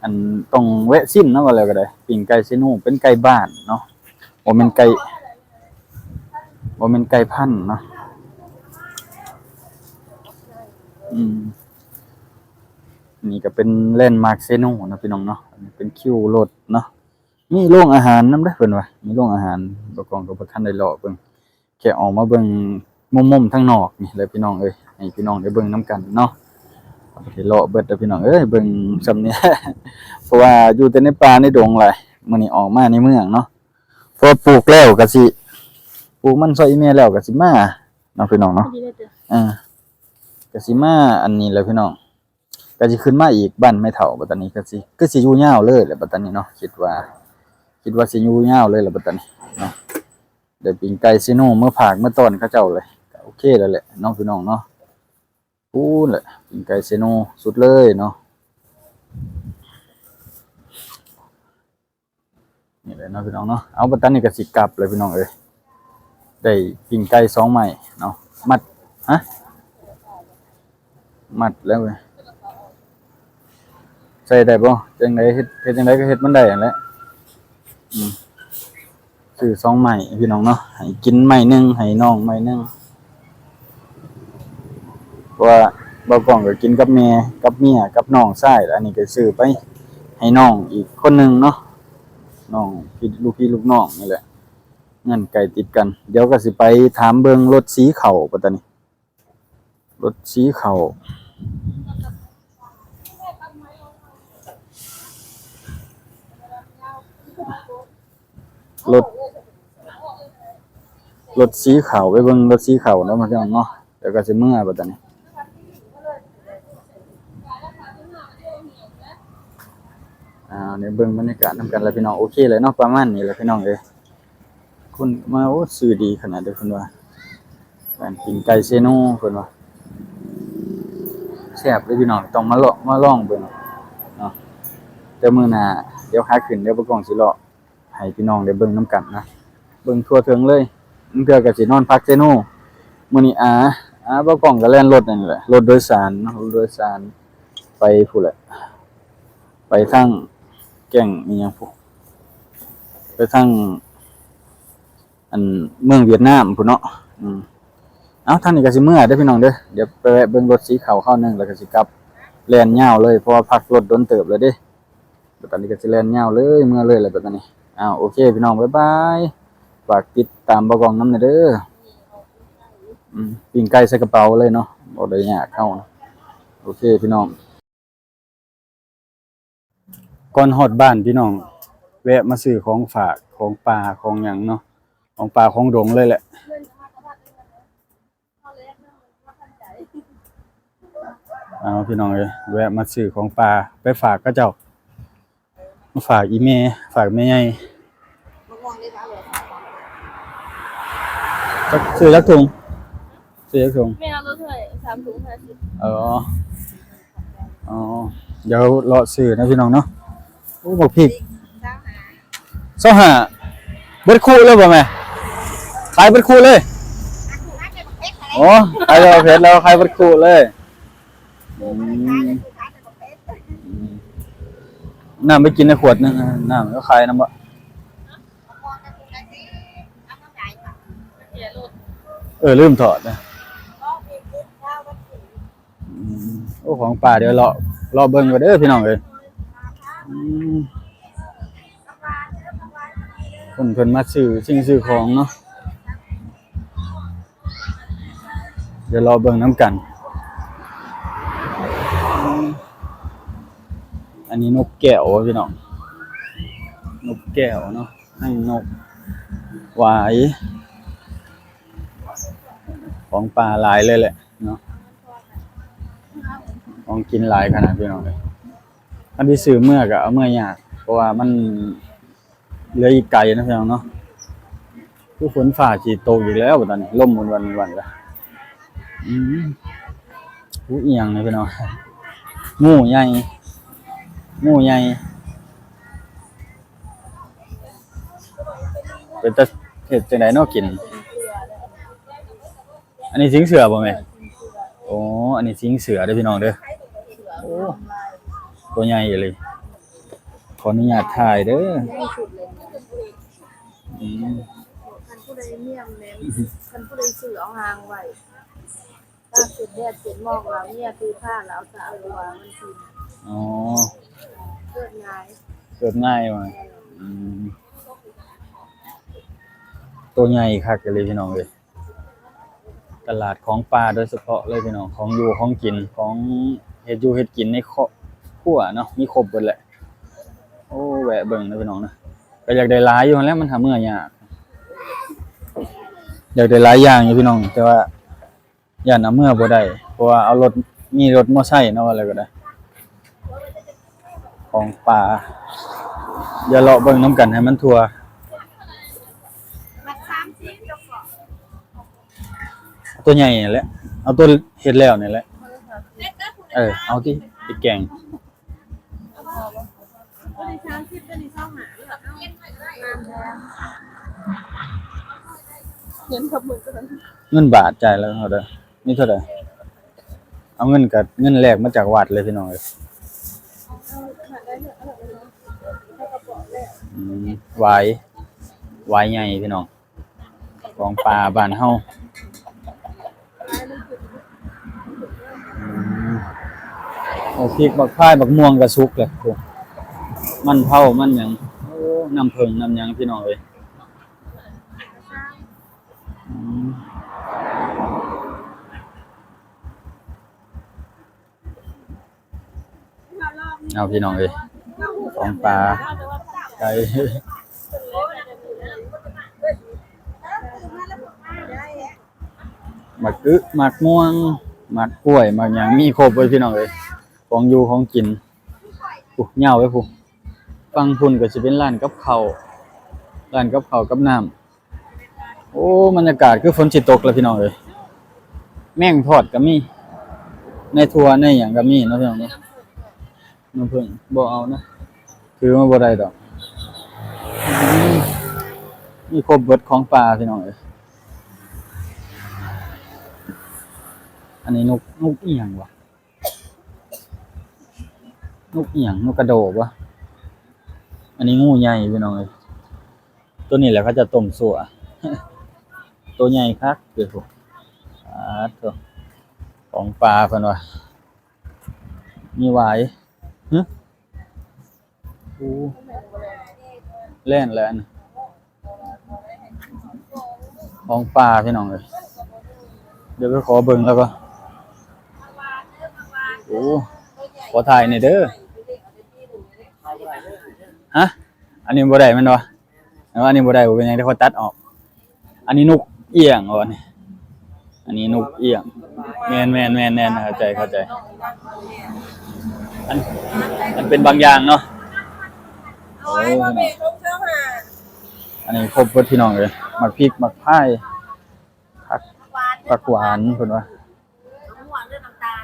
อันต้องแวะซิมเนาะว่าแล้วก็ได้ปิ้งไก่เซนูเป็นไก่บ้านเนาะบ่แม่นไก่พันธุ์เนาะนี่ก็เป็นแลนด์มาร์คเซโนนะพี่น้องเนาะอันนี้เป็นคิวรถเนาะมีโรงอาหารนำเด้อเพิ่นว่ามีโรงอาหารบ่กองก็บ่ทันได้เลาะเบิ่งแค่ออกมาเบิ่งมุมๆทางนอกนี่แหละพี่น้องเอ้ยให้พี่น้องได้เบิ่งนํกันเนาะบ่ได้เลาะเบิดเด้อพี่น้องเอ้ยเบิ่งซำนี้ เพราะว่าอยู่แต่ในป่าในดงหลายมื้อนี้ออกมาในเมืองเนาะพอปลูกแล้วก็สิปลูกมันซอยอีแม่แล้วก็สิมาเนาะพี่น้องเนาะก็สิมาอันนี้แหละพี่น้องก็สิขึ้นมาอีกบ้านแม่เฒ่าบัดตอนนี้ก็สิอยู่ยาวเลยแหละบัดตอนนี้เนาะคิดว่าสิอยู่ยาวเลยแหละบัดตอนนี้เนาะได้ปิ้งไก่ซิโนเมื่อผากเมื่อต้นเขาเจ้าเลยก็โอเคแล้วแหละน้องพี่น้องเนาะพูนแหละปิ้งไก่ซิโนสุดเลยเนาะนี่แหละเนาะพี่น้องเนาะเอาบัดตอนนี้ก็สิกลับเลยพี่น้องเอ้ยได้ปิ้งไก่2ไม้เนาะมัดฮะมัดแล้วเว้ยใส่ได้บ่จังได๋เฮ็ดจังได๋ก็เฮ็ดมันได้นั่นแหละซื้อ2ไม้พี่น้องเนาะให้กินไม้นึงให้น้องไม้นึงเพราะว่าบ่กล้องก็กินกับแม่กับเมียกับน้องชายอันนี้ก็ซื้อไปให้น้องอีกคนนึงเนาะน้องพี่ลูกน้องนี่แหละเงินไก่ติดกันเดี๋ยวก็สิไปถามเบิ่งรถสีเขาบัดตานี้รถสีเขารถสีขาวไปเบิ่งรถสีขาวเนาะมันจังเนาะเดี๋ยวก็สิเมื่อบัดนี้เนี่ยเบิ่งบรรยากาศนำกันแล้วพี่น้องโอเคเลยเนาะประมาณนี้แหละพี่น้องเอ้ยคุณมาโอ้ชื่อดีขนาดเด้อเพิ่นว่าร้านปิ้งไก่เซโนเพิ่นว่าแซ่บเลยพี่น้องต้องมาลองเบิ่งเนาะแต่มื้อหน้าเดี๋ยวขาขึ้นเดี๋ยวบ่กล้องสิเลาะให้พี่น้องได้เบิ่งนำกันนะเบิ่งทั่วถึงเลยมึงเทื่อก็สินอนพักเซโนมื้อนี้บ่กล้องก็แล่นรถนั่นแหละรถโดยสารเนาะรถโดยสารไปพู้นแหละไปทางแก่งอีหยังพุไปทางอันเมืองเวียดนามพุ่นเนาะเอาทางนี้ก็สิเมื่อเด้อพี่น้องเด้อเดี๋ยวไปแวะเบิ่งรถสีขาวเข้านึงแล้วก็สิกลับแล่นยาวเลยเพราะว่าพักรถโดนเติบแล้วเด้ตอนนี้ก็สิแล่นยาวเลยเมื่อเลยแล้วบัดนี้โอเคพี่น้องบ๊ายบายฝากติดตามบ่กล้องนำเด้อปิ้งไก่ใส่กระเป๋าเลยเนาะบ่ได้ยากเข้านะโอเคพี่น้องก่อนฮอดบ้านพี่น้องแวะมาซื้อของฝากของป่าของหยังเนาะของป่าของดงเลยแหละพี่น้องเอ้ยแวะมาซื้อของป่าไปฝากเขาเจ้ามาฝากอีแม่ฝากแม่ใหญ่ซื้อจักถุงแม่เอารถเท่าไหร่3 ถุง 50เดี๋ยวรอซื้อนะพี่น้องเนาะโอ้บักพริก25เบิดคู่เลยบ่แม่ขายเบิดคู่เลยโอ้ขายแล้วเพชรแล้วขายเบิดคู่เลย น้ำไปกินในขวดนึงน้ำก็ขายน้ำบ่ลืมถอดนะโอ้ของป่าเดี๋ยวรอเบิ่งก่อนเด้อพี่น้องเอ้ยเพิ่นมาซื้อสิ่งซื้อของเนาะเดี๋ยวรอเบิ่งน้ำกันอันนี้นกแก้วพี่น้องนกแก้วเนาะให้นกหวายของป่าหลายเลยแหละเนาะของกินหลายขนาดพี่น้องเลยอันที่ซื้อเมื่อก็เอาเมื่อยากเพราะว่ามันเหลืออีกไกลนะพี่น้องเนาะผู้ฝนฝ่าสิตกอีกแล้วตอนนี้ลมวันละผู้เอียงนะพี่น้องงูใหญ่เป็นตะเฮ็ดจังได๋เนาะกินอันนี้สิงเสือบ่แม่โอ้อันนี้สิงเสือเด้อพี่น้องเด้อโอ้ตัวใหญ่เลยขออนุญาตถ่ายเด้อคันผู้ใดเมียมแม่นคันผู้ใดซื้อเอาหางไว้ถ้าสุดแดดเจ็ดหมอกแล้วเมียคือผ้าแล้วสะเอาวางมันกินอ๋อเกิดง่ายว่ะตัวใหญ่คักเลยพี่น้องเอ้ยตลาดของปลาโดยเฉพาะเลยพี่น้องของอยู่ของกินของเฮ็ดอยู่เฮ็ดกินในครัวเนาะมีครบเบิดแหละโอ้แวะเบิ่งนะพี่น้องนะก็อยากได้หลายอยู่แล้วมันหามื้อยากอยากได้หลายอย่างอยู่พี่น้องแต่ว่าย่านเอามื้อบ่ได้เพราะว่าเอารถมีรถมอไซค์เนาะอะไรก็ได้ของป่าอย่าเลาะเบิ่งน้ำกันให้มันทั่วตัวใหญ่นี่แหละเอาตัวเฮ็ดแล้วนี่แหละเอาที่ไปแกงเงินบาทจ่ายแล้วเท่าใดมีเท่าใดเอาเงินแลกมาจากวัดเลยพี่น้องเอ้ยหวายใหญ่พี่น้องของปลาบ้านเฮาโอ้พริกบักพร้ายบักม่วงก็สุกเลยมันเผามันหยังโอ้น้ำผึ้งน้ำหยังพี่น้องเอ้ยเอาพี่น้องเอ้ยของปลาไก่หมักม่วงหมักกล้วยหมักหยังมีครบเลยพี่น้องเอ้ยของอยู่ของกินเหย้าไว้ผู้ฟังพุ่นก็สิเป็นร้านกับข้าวกับน้ำโอ้บรรยากาศคือฝนสิตกแล้วพี่น้องเอ้ยแม่งทอดก็มีในทัวในหยังก็มีเนาะพี่น้องเนาะน้ำผึ้งบ่เอานะถือมาบ่ได้ดอกมีครบเบิดของปลาพี่น้องเอ้ยอันนี้นกอีหยังวะนกอีหยังนกกระโดดวะอันนี้งูใหญ่พี่น้องเอ้ยตัวนี้แหละเขาจะต้มสั่วตัวใหญ่คักเด้อพวกตัวของปลาเพิ่นว่ามีหวายโอ้แล่นแล้วนะของปลาพี่น้องเอ้ยเดี๋ยวไปขอเบิ่งแล้วก็โอ้ขอถ่ายหน่อยเด้อฮะอันนี้บ่ได้แม่นบ่อันนี้บ่ได้บ่เป็นหยังเดี๋ยวเขาตัดออกอันนี้นกเอี้ยงบ่นี่อันนี้นกเอี้ยงแม่นเข้าใจอันเป็นบางอย่างเนาะโอ้อันนี้ครบเบิดพี่น้องเลยหมักพริกหมักพายผักหวานเพิ่นว่า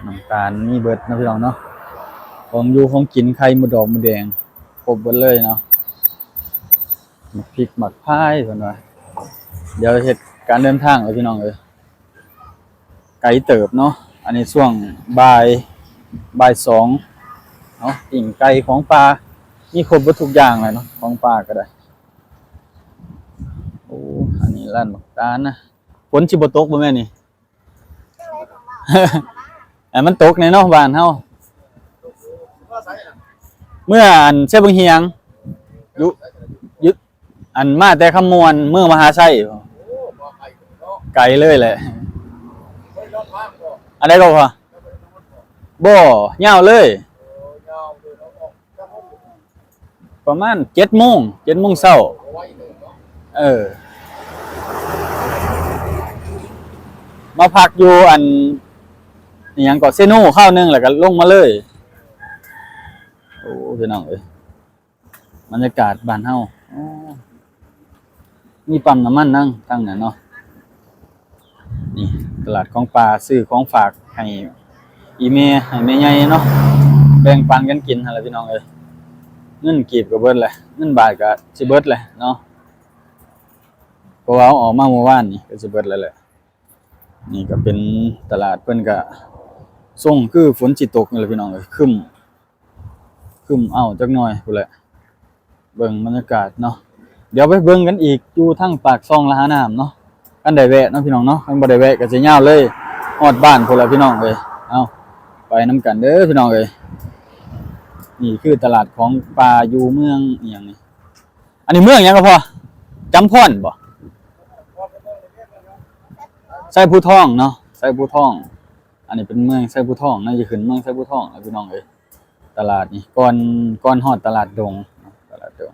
น้ำตาลมีเบิดนะพี่น้องเนาะของอยู่ของกินไข่หมูดอกหมูแดงครบเบิดเลยเนาะหมักพริกหมักพายเพิ่นว่าเดี๋ยวเฮ็ดการเดินทางเลยพี่น้องเอ้ยไกลเติบเนาะอันนี้ช่วงบ่าย2เนาะปิ้งไก่ของปลา มีครบทุกอย่างเลยเนาะของป่าก็ได้โอ้อันนี้ร้านบักตาลนะฝนสิบ่ตกบ่แม่นี่ มันตกในเนาะบ้านเฮาเมื่ออันเชฟเบิ่งเฮียงยุยึดอันมาแต่คำมวณเมืองมหาชัยไกลเลยแหละอันใดก็พอบ่ยาวเลยประมาณ7:00 น7:00 นเช้ามาพักอยู่อันอิหยังก็เซโนข้าวนึงแล้วก็ลงมาเลยโอ้พี่น้องเอ้ยบรรยากาศบ้านเฮาอ๋อมีปั๊มน้ำมันนั่งตั้งนั้นเนาะนี่ตลาดของปลาซื้อของฝากให้อีเมให้แม่ใหญ่เนาะแบ่งปันกันกินหั่นล่ะพี่น้องเอ้ยเงินกีบก็เบิดแหละเงินบาทก็สิเบิดแหละเนาะเพราะว่าเอาออกมาเมื่อวานนี่ก็สิเบิดแล้วแหละนี่ก็เป็นตลาดเพิ่นก็ส่งคือฝนสิตกนี่แหละพี่น้องเอ้ยครึ้มอ้าวจักหน่อยพุ่นแหละเบิ่งบรรยากาศเนาะเดี๋ยวไปเบิ่งกันอีกอยู่ทางปากซองละหาน้ำเนาะคันได้แวะเนาะพี่น้องเนาะคันบ่ได้แวะก็สิยาวเลยฮอดบ้านพุ่นละพี่น้องเอ้ยเอาไปนํกันเด้อพี่น้องเอ้ยนี่คือตลาดของปลาอยู่เมืองอีหยังนี่อันนี้เมืองหยังก็พอจำพรบ่ไส้ผู้ทองเนาะไส้ผู้ทองอันนี้เป็นเมืองไส้ผู้ทองน่าจะขึ้นเมืองไส้ผู้ทองแล้วพี่น้องเอ้ยตลาดนี่ก่อนฮอดตลาดดงตลาดดง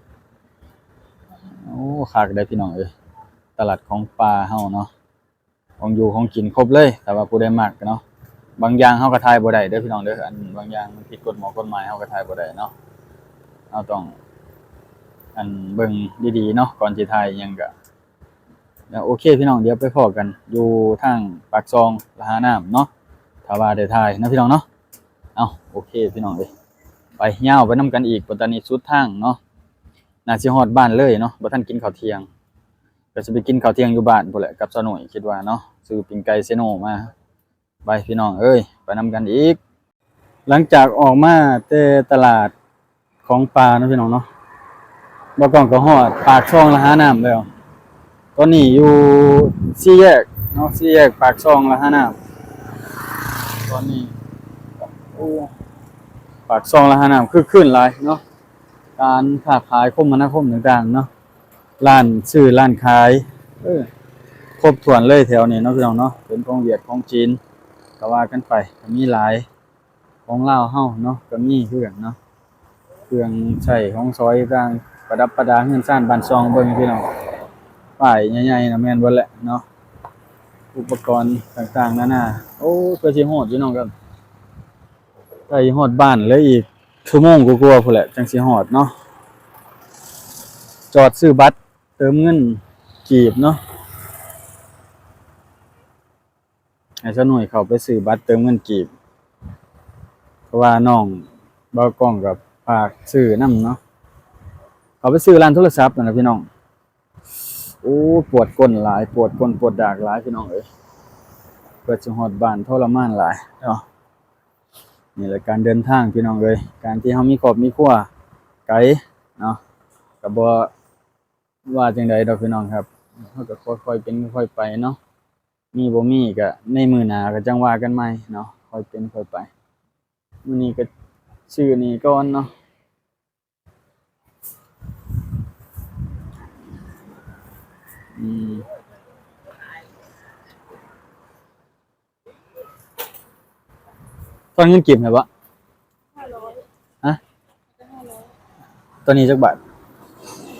โอ้คักได้พี่น้องเอ้ยตลาดของปลาเฮาเนาะของอยู่ของกินครบเลยแต่ว่าผู้ใดมักเนาะบางอย่างเฮาก็ถ่ายบ่ได้เด้อพี่น้องเด้ออันบางอย่างมันผิดกฎหมายเฮาก็ถ่ายบ่ได้เนาะเฮาต้องอันเบิ่งดีๆเนาะก่อนสิถ่ายหยังก็โอเคพี่น้องเดี๋ยวไปพ้อกันอยู่ทางปากซองละหาน้ำเนาะถ้าว่าได้ถ่ายนะพี่น้องเนาะเอาโอเคพี่น้องเอ้ยไปยาวไปนํกันอีกตอนนี้สุดทางเนาะน่าสิฮอดบ้านเลยเนาะบ่ทันกินข้าวเที่ยงก็สิไปกินข้าวเที่ยงอยู่บ้านพุ่นแหละกับซะหน่อยคิดว่าเนาะซื้อปิ้งไก่เซโนมาไปพี่น้องเอ้ยไปนํกันอีกหลังจากออกมาแต่ตลาดของปลาเนาะพี่น้องเนาะบ่ก้องก็ฮอดปากช่องละหาน้ำแล้วตอนนี้อยู่4แยกเนาะ4แยกปากช่องละหาน้ำตอนนี้โอ้ปากช่องละหาน้ำคือขึ้นหลายเนาะการค้าขายคมนาคมต่างๆเนาะร้านซื้อร้านขายครบถ้วนเลยแถวนี้เนาะพี่น้องเนาะเป็นของเวียดของจีนก็ว่ากันไปก็มีหลายของลาวเฮาเนาะก็มีคือกันเนาะเครื่องใช้ของซอยต่างประดับประดาเฮือนซ่านบ้านซองเบิ่งพี่น้องป้ายใหญ่ๆน่ะแม่นเบิดแหละเนาะอุปกรณ์ต่างๆนานาโอ้เพื่อสิฮอดพี่น้องครับไปฮอดบ้านเลยอีกชั่วโมงกว่าๆพุ่นแหละจังสิฮอดเนาะจอดซื้อบัตรเติมเงินกีบเนาะให้ซะหน่อยเข้าไปซื้อบัตรเติมเงินกีบเพราะว่าน้องบ่าวกล้องกับฝากซื้อนำเนาะเขาไปซื้อร้านโทรศัพท์นั่นน่ะพี่น้องโอ้ปวดก้นหลายปวดก้นปวดดากหลายพี่น้องเอ้ยเพื่อสิฮอดบ้านทรมานหลายเนาะนี่แหละการเดินทางพี่น้องเอ้ยการที่เฮามีครอบมีครัวไกลเนาะก็บ่ว่าจังใดดอกพี่น้องครับเฮาก็ค่อยๆเป็นค่อยๆไปเนาะมีบ่มีก็ในมื้อหน้าก็จังว่ากันใหม่เนาะค่อยเป็นค่อยไปมื้อนี้ก็ซื้อนี่ก่อนเนาะตอนเงินเก็บให้บ่ฮะตอนนี้จักบาท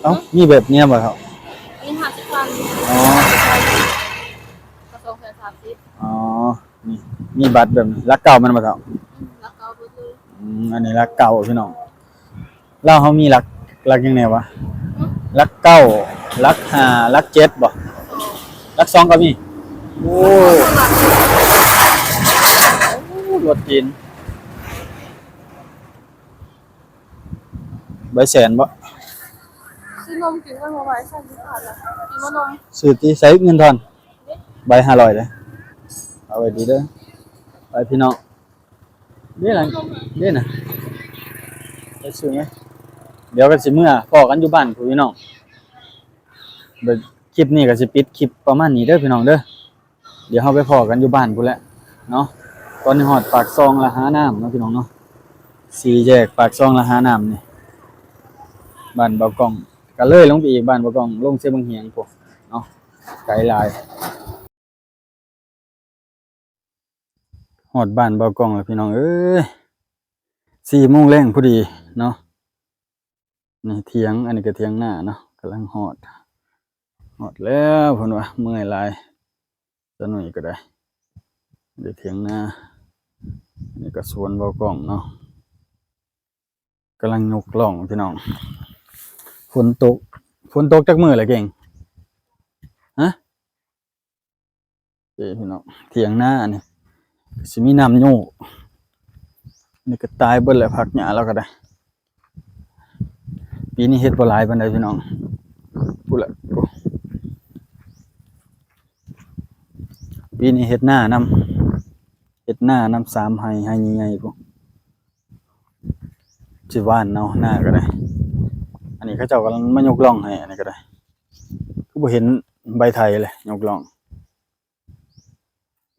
เอ้ามีแบบเนี้ยบ่ครับมี50,000อ๋อก ระทรวงการคลัง30อ๋อนี่มีบัตรแบบนี้รักเก่ามันบ่ครับแล้วก็บ่คืออันนี้รักเก่าพี่น้องแล้วเฮามีรักยังไงวะรักเก้ารัก5รัก7บ่รัก2ก็มีโอ้รถจีนใบแสนบ่ซื้อนมกินกันบ่ไหวสั่นสิขาดละกินบ่นมซื้อที่ใช้เงินทอนใบ500เด้อเอาไว้ดีเด้อไปพี่น้องนี่ล่ะนี่น่ะไปซื้อไหม เดี๋ยวก็สิเมื่อพอกันอยู่บ้านพู้นพี่น้องเดี๋ยวคลิปนี้ก็สิปิดคลิปประมาณนี้เด้อพี่น้องเด้อเดี๋ยวเฮาไปพอกันอยู่บ้านพู้นแหละเนาะตอนนี้ฮอดปากซองละหาน้ำเนาะพี่น้องเนาะสี่แยกปากซองละหาน้ำนี่บ้านเบากองก็เลยลงไปอีกบ้านเบากองลงเสียบังเหียงพวกเนาะไกลหลายฮอดบ้านเบากองแล้วพี่น้องเอ้ย4 โมงแรงพอดีเนาะนี่เถียงอันนี้ก็เถียงหน้าเนาะกำลังฮอดแล้วเพิ่นว่าเมื่อยหลายจะหน่อยก็ได้เดี๋ยวเถียงหน้าอันนี้ก็สวนเบากองเนาะกำลังยกล่องพี่น้องฝนตกจักมื้อแหละเก่งฮะพี่น้องเถียงหน้านี่สิมีน้ำโยกนี่ก็ตายเบิดแล้วผักหญ้าแล้วก็ได้ปีนี้เฮ็ดบ่หลายปานใดพี่น้องพูดละปีนี้เฮ็ดหน้านำ3ไร่ใหญ่ๆพุ่นสิหว่านเอาหน้าก็ได้อันนี้เขาเจ้ากำลังมายกล่องให้อันนี้ก็ได้คือบ่เห็นใบไทยเลยยกล่อง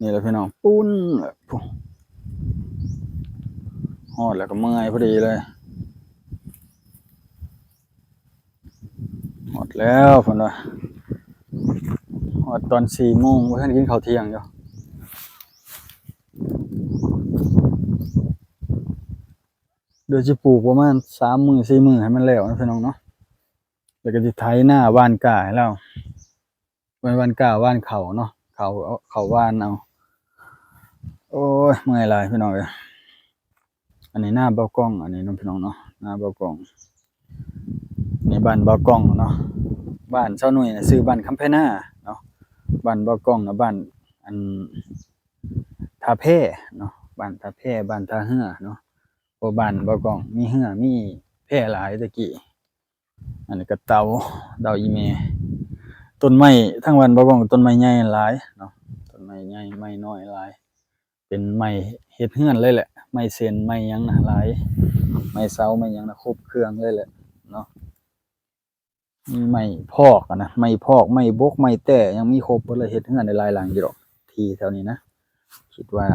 นี่แหละพี่น้องปุ้นพุ่นฮอดแล้วก็เมื่อยพอดีเลยหมดแล้วเพิ่นว่าฮอดตอน4 โมงบ่ทันกินข้าวเที่ยงอยู่เดี๋ยวสิปลูกประมาณ3 มื้อ4 มื้อให้มันแล้วนะพี่น้องเนาะแล้วก็สิไถนาหว่านก้าให้แล้วหว่านก้าหว่านข้าวเนาะข้าวหว่านเอาโอ้ยเมื่อยหลายพี่น้องเอ้ยอันนี้หน้าเบากล้องอันนี้น้องพี่น้องเนาะหน้าเบากล้องนี่บ้านเบากล้องเนาะบ้านเจ้าหนุ่ยน่ะชื่อบ้านคำไผนาเนาะบ้านเบากล้องน่ะบ้านอันท่าแพเนาะบ้านท่าแพบ้านท่าเรือเนาะเพราะบ้านเบากล้องมีเรือมีแพหลายแต่กี้อันนี้ก็เต่าอีแม่ต้นไม้ทั้งบ้านเบากล้องต้นไม้ใหญ่หลายเนาะต้นไม้ใหญ่ไม้น้อยหลายเป็นไม้เฮ็ดเรือนเลยแหละไม้เส้นไม้หยังน่ะหลายไม้เสาไม้หยังน่ะครบเครื่องเลยแหละเนาะมีไม้พอกอะนะไม้พอกไม้บกไม้แต้ยังมีครบเบิดเลยเฮ็ดเรือนได้หลายหลังอยู่ดอกที่แถวนี้นะคิดว่า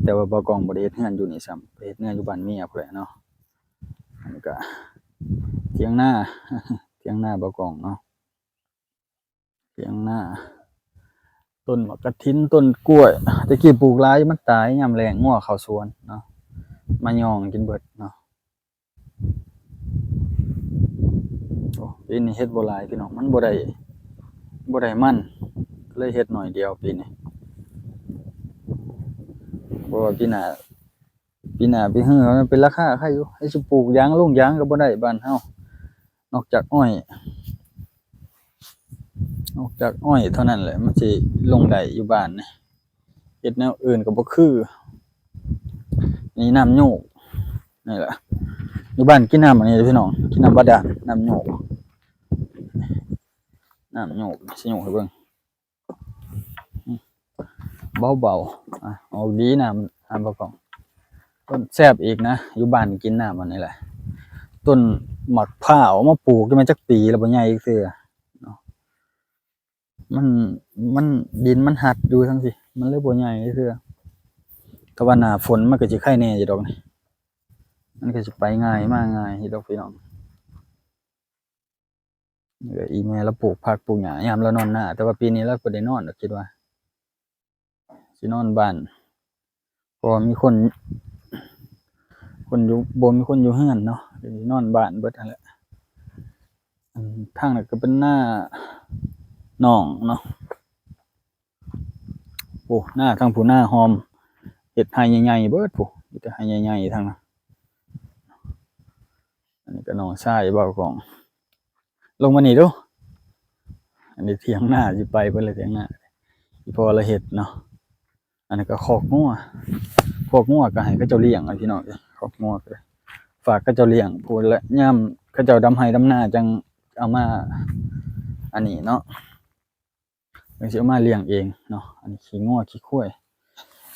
แต่ว่าบ่กองบ่ได้เฮ็ดเรือนอยู่นี่ซ้ำไปเฮ็ดเรือนอยู่บ้านเมียพุ่นแหละเนาะอันนี้ก็เถียงนา เถียงนาบ่กองเนาะเถียงนาต้นมะกะทินต้นกล้วยแต่กี้ปลูกหลายมันตายยามแล้งงัวเข้าสวนเนาะมาย่องกินเบิดเนาะโอ้ปีนี้เฮ็ดบ่หลายพี่น้องมันบ่ได้มันเลยเฮ็ดน้อยเดียวปีนี้เพราะว่าปีหน้าปีฮื้อมันเป็นราคาใครอยู่ให้สิปลูกยางลงยางก็บ่ได้บ้านเฮานอกจากอ้อยเท่านั้นแหละมันสิลงได้อยู่บ้านนี่เฮ็ดแนวอื่นก็บ่คือนี่น้ำโยกนี่แหละอยู่บ้านกินน้ำอันนี้พี่น้องกินน้ำบาดาลน้ำโยกสิโยกให้เบิ่งเบาๆออกดีน้ำบ่กองต้นแซ่บอีกนะอยู่บ้านกินน้ำอันนี้แหละต้นหมักพร้าวมาปลูกได้มาจักปีแล้วบ่ใหญ่อีกเทื่อเนาะมันดินมันหัดอยู่จังซี่มันเลยบ่ใหญ่อีกเทื่อแต่ว่าหน้าฝนมันก็สิไข่แน่อยู่ดอกนี่มันก็สิไปง่ายมาง่ายอยู่ดอกพี่น้องอีแม่เราปลูกผักปลูกหญ้ายามเรานอนหน้าแต่ว่าปีนี้เราบ่ได้นอนดอกคิดว่าสินอนบ้านเพราะว่ามีคนอยู่บ่มีคนอยู่เรือนเนาะสินอนบ้านเบิดนั่นแหละทางนั้นก็เป็นหน้าหนองเนาะโอ้หน้าทางผู้หน้าหอมเฮ็ดไร่ใหญ่ๆเบิดผู้มีแต่ไร่ใหญ่ๆทางนั้นอันนี้ก็หนองทรายเบากองลงมานี่ดูอันนี้เถียงหน้าสิไปเบิดเลยเถียงหน้าอีพอละเฮ็ดเนาะอันนี้ก็คอกงัวก็ให้เขาเจ้าเลี้ยงเอาพี่น้องคอกงัวก็ฝากเขาเจ้าเลี้ยงพูดแล้วยามเขาเจ้าดำไร่ดำนาจังเอามาอันนี้เนาะจังสิเอามาเลี้ยงเองเนาะอันนี้ขี้งัวขี้ควาย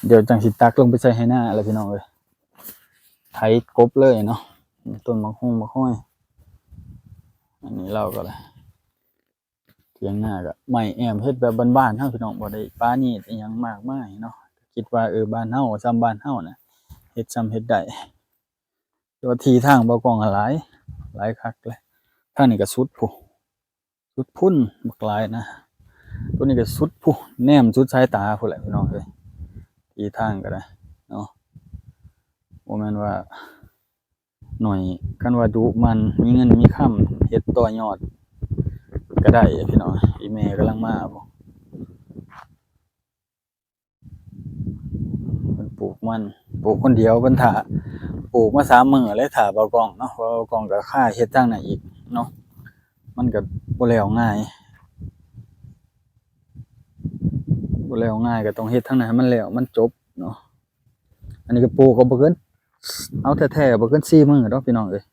เดี๋ยวจังสิตักลงไปใส่ให้หน้าแล้วพี่น้องเอ้ยไถกบเลยเนาะ ต้นมะฮุ่งมะห้อยอันนี้เราก็เลยเถียงหน้าก็ไม่แอมเฮ็ดแบบบ้านๆเฮาพี่น้องบ่ได้ปานนี้อิหยังมากมายเนาะคิดว่าบ้านเฮาซ้ำบ้านเฮาน่ะเฮ็ดซ้ำเฮ็ดได้แต่ว่าที่ทางบ่กว้างหลายคักเลยทางนี้ก็สุดพุสุดพุ่นบักหลายนะตัวนี้ก็สุดพุแนมสุดสายตาพุ่นแหละพี่น้องเอ้ยที่ทางก็ได้เนาะบ่แม่นว่าหน่อยคันว่าดุมันมีเงินมีคำเฮ็ดต่อยอดก็ได้พี่น้องอีแม่กำลังมาบ่เพิ่นปลูกมันปลูกคนเดียวเพิ่นท่าปลูกมา3มื้อเลยท่าบ่กล้องเนาะบ่กล้องก็ค่าเฮ็ดทางนั้นอีกเนาะมันก็บ่แล้วง่ายก็ต้องเฮ็ดทางนั้นให้มันแล้วมันจบเนาะอันนี้ก็ปลูกก็บ่เกินเอาแท้ๆบ่เกิน4มื้อดอกพี่น้องเอ้ย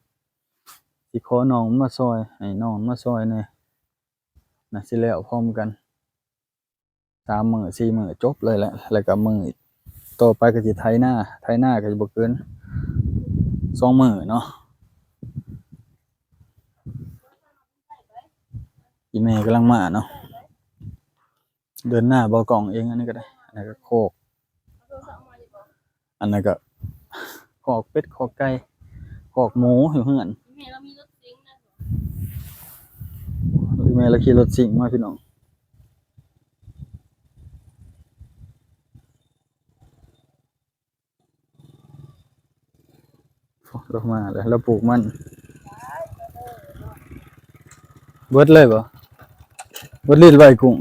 สิขอน้องมาซอยให้น้องมาซอยแหน่น่าสิแล้วพร้อมกัน3มื้อ4มื้อจบเลยแหละแล้วก็มื้อต่อไปก็สิไถนาก็สิบ่เกิน2มื้อเนาะอีแม่กำลังมาเนาะเดินหน้าบ่กล้องเองอันนี้ก็ได้อันนั้นก็โคกอันนั้นก็คอกเป็ดคอกไก่คอกหมูอยู่เฮือน แม่เรามีรถซิงค์นะ อีแม่เราขี่รถสิงมาพี่น้องลงมาแล้วเราปลูกมันเบิดเลยบ่เบิดลิ้นใบกุ้ง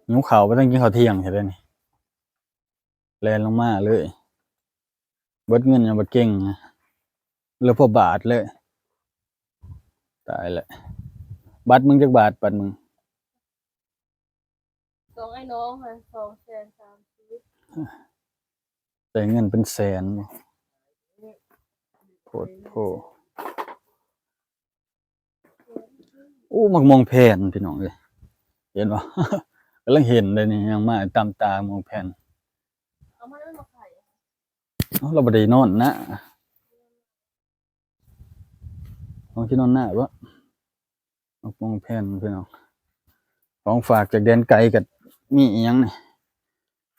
หิวข้าวบ่ต้องกินข้าวเที่ยงเฮ็ดได้นี่แล่นลงมาเลยเบิดเงินยังบ่เก่งนะเหลือพอบาทเลยตายแล้วบัตรมึงจักบาทบัตรมึง ส่งไอ้น้องค่ะ230,000ได้เงินเป็นแสนบ่โคตรโพมักมองแผ่นพี่น้องเอ้ยเห็นบ่ กำลังเห็นเลยนี่ยังมาตามตามองแผ่น เอามาแล้วมาขาย เราบ่ได้นอนนะลองที่นอนหน้าบ่มักมองแผ่นพี่น้องของฝากจากแดนไกลก็มีอีหยังนี่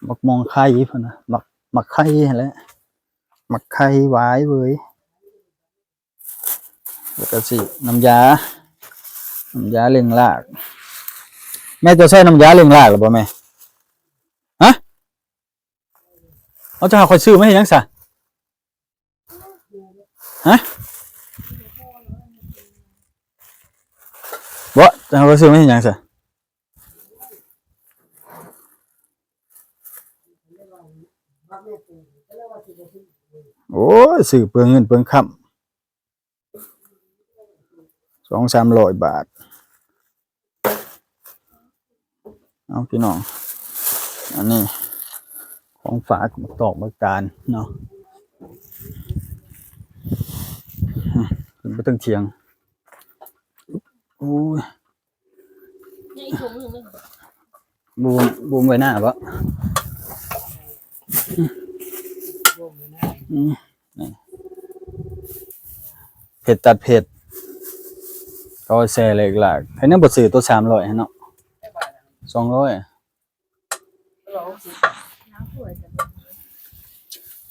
มักมองไข่พุ่นน่ะมักไข่นั่นแหละมักไข่หวายเว้ยแล้วก็สิน้ำยาเร่งรากแม่จะใช้น้ำยาเร่งรากหรือบ่แม่ฮะเอาจะหาค่อยซื้อมาเฮ็ดหยังซะฮะบ่จะหาค่อยซื้อมาเฮ็ดหยังซะโอ้ยซื้อเปลืองเงินเปลืองคำ200-300 บาทเอาพี่น้องอันนี้ของฝากตอกบักตาลเนาะขึ้นไปตั้งเทียงโอ้ย เนี่ยอีกถุงหนึงเลย บูมไว้หน้าปะนี่เผ็ดตัดเผ็ดก็แซ่เลยหลักให้นั่งบดสื่อตัว300ให้เนาะ200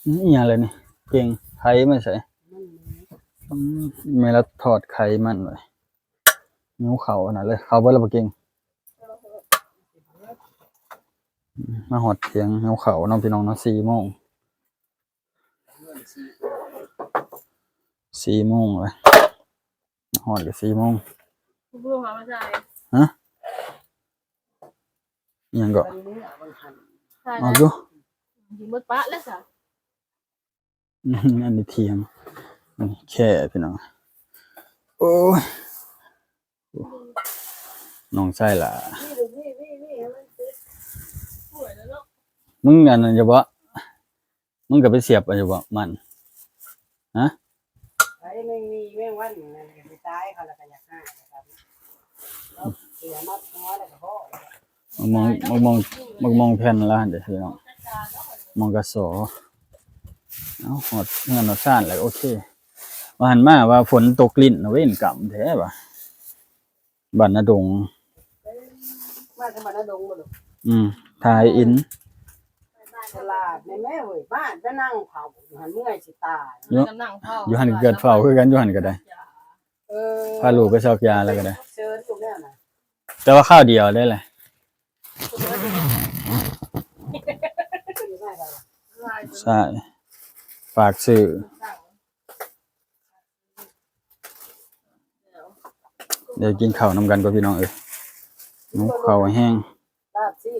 นี่อย่างไรนี่เก่งไข่ไม่ใส่ไม่ละถอดไข่มันเลยนิ้วเขาน่ะเลยเขาเบิ่ละบ่เก่งมาหอดเถียงนิ้วเขาน้องพี่น้องเนาะ4:00 นเลยหอดก็4:00 นคุณผู้ชมหามาใส่ ฮะอิหยังก็ ใช่ เอา นะ อยู่ ยิงมดปะแล้วจ้ะ อันนี้เทียงอันนี้แค่พี่น้องโอ้ยน้องใส่ล่ะ นี่มันติดสวยแล้วเนาะ มึงอันนั้นจะบ่มึงก็ไปเสียบอันจะบ่มันฮะ ไอ้ไม่มีแม่งวันนั่นก็ไปตายเขาแล้วก็อยากให้นะครับเสียมัดหัวแล้วก็พ่อ มองแผ่นละหั่นเด้อพี่น้อง มองกะโสเอาหอดเงินหอดซ่านแล้วโอเคว่าหันมาว่าฝนตกลิ้นเว้นกำแท้ป่ะบ้านนาดง มาทำมันดงบ่ลูก ทายอิน ตลาดในแม่เว้ยบ้านไปนั่งเผาอยู่หันเมื่อยสิตาย กำลังพ่อ อยู่หันเกิดเฝ้าคือกันอยู่หันก็ได้ เออ พาลูกไปซอกยาแล้วก็ได้ เชิญทุกแล้วนะ แต่ว่าข้าวเดียวได้แหละ อยู่ได้ค่ะ ใช่ฝากซื้อเดี๋ยวกินข้าวนำกันกับพี่น้องเอ้ยหิวข้าวแห้ง ลาบซี่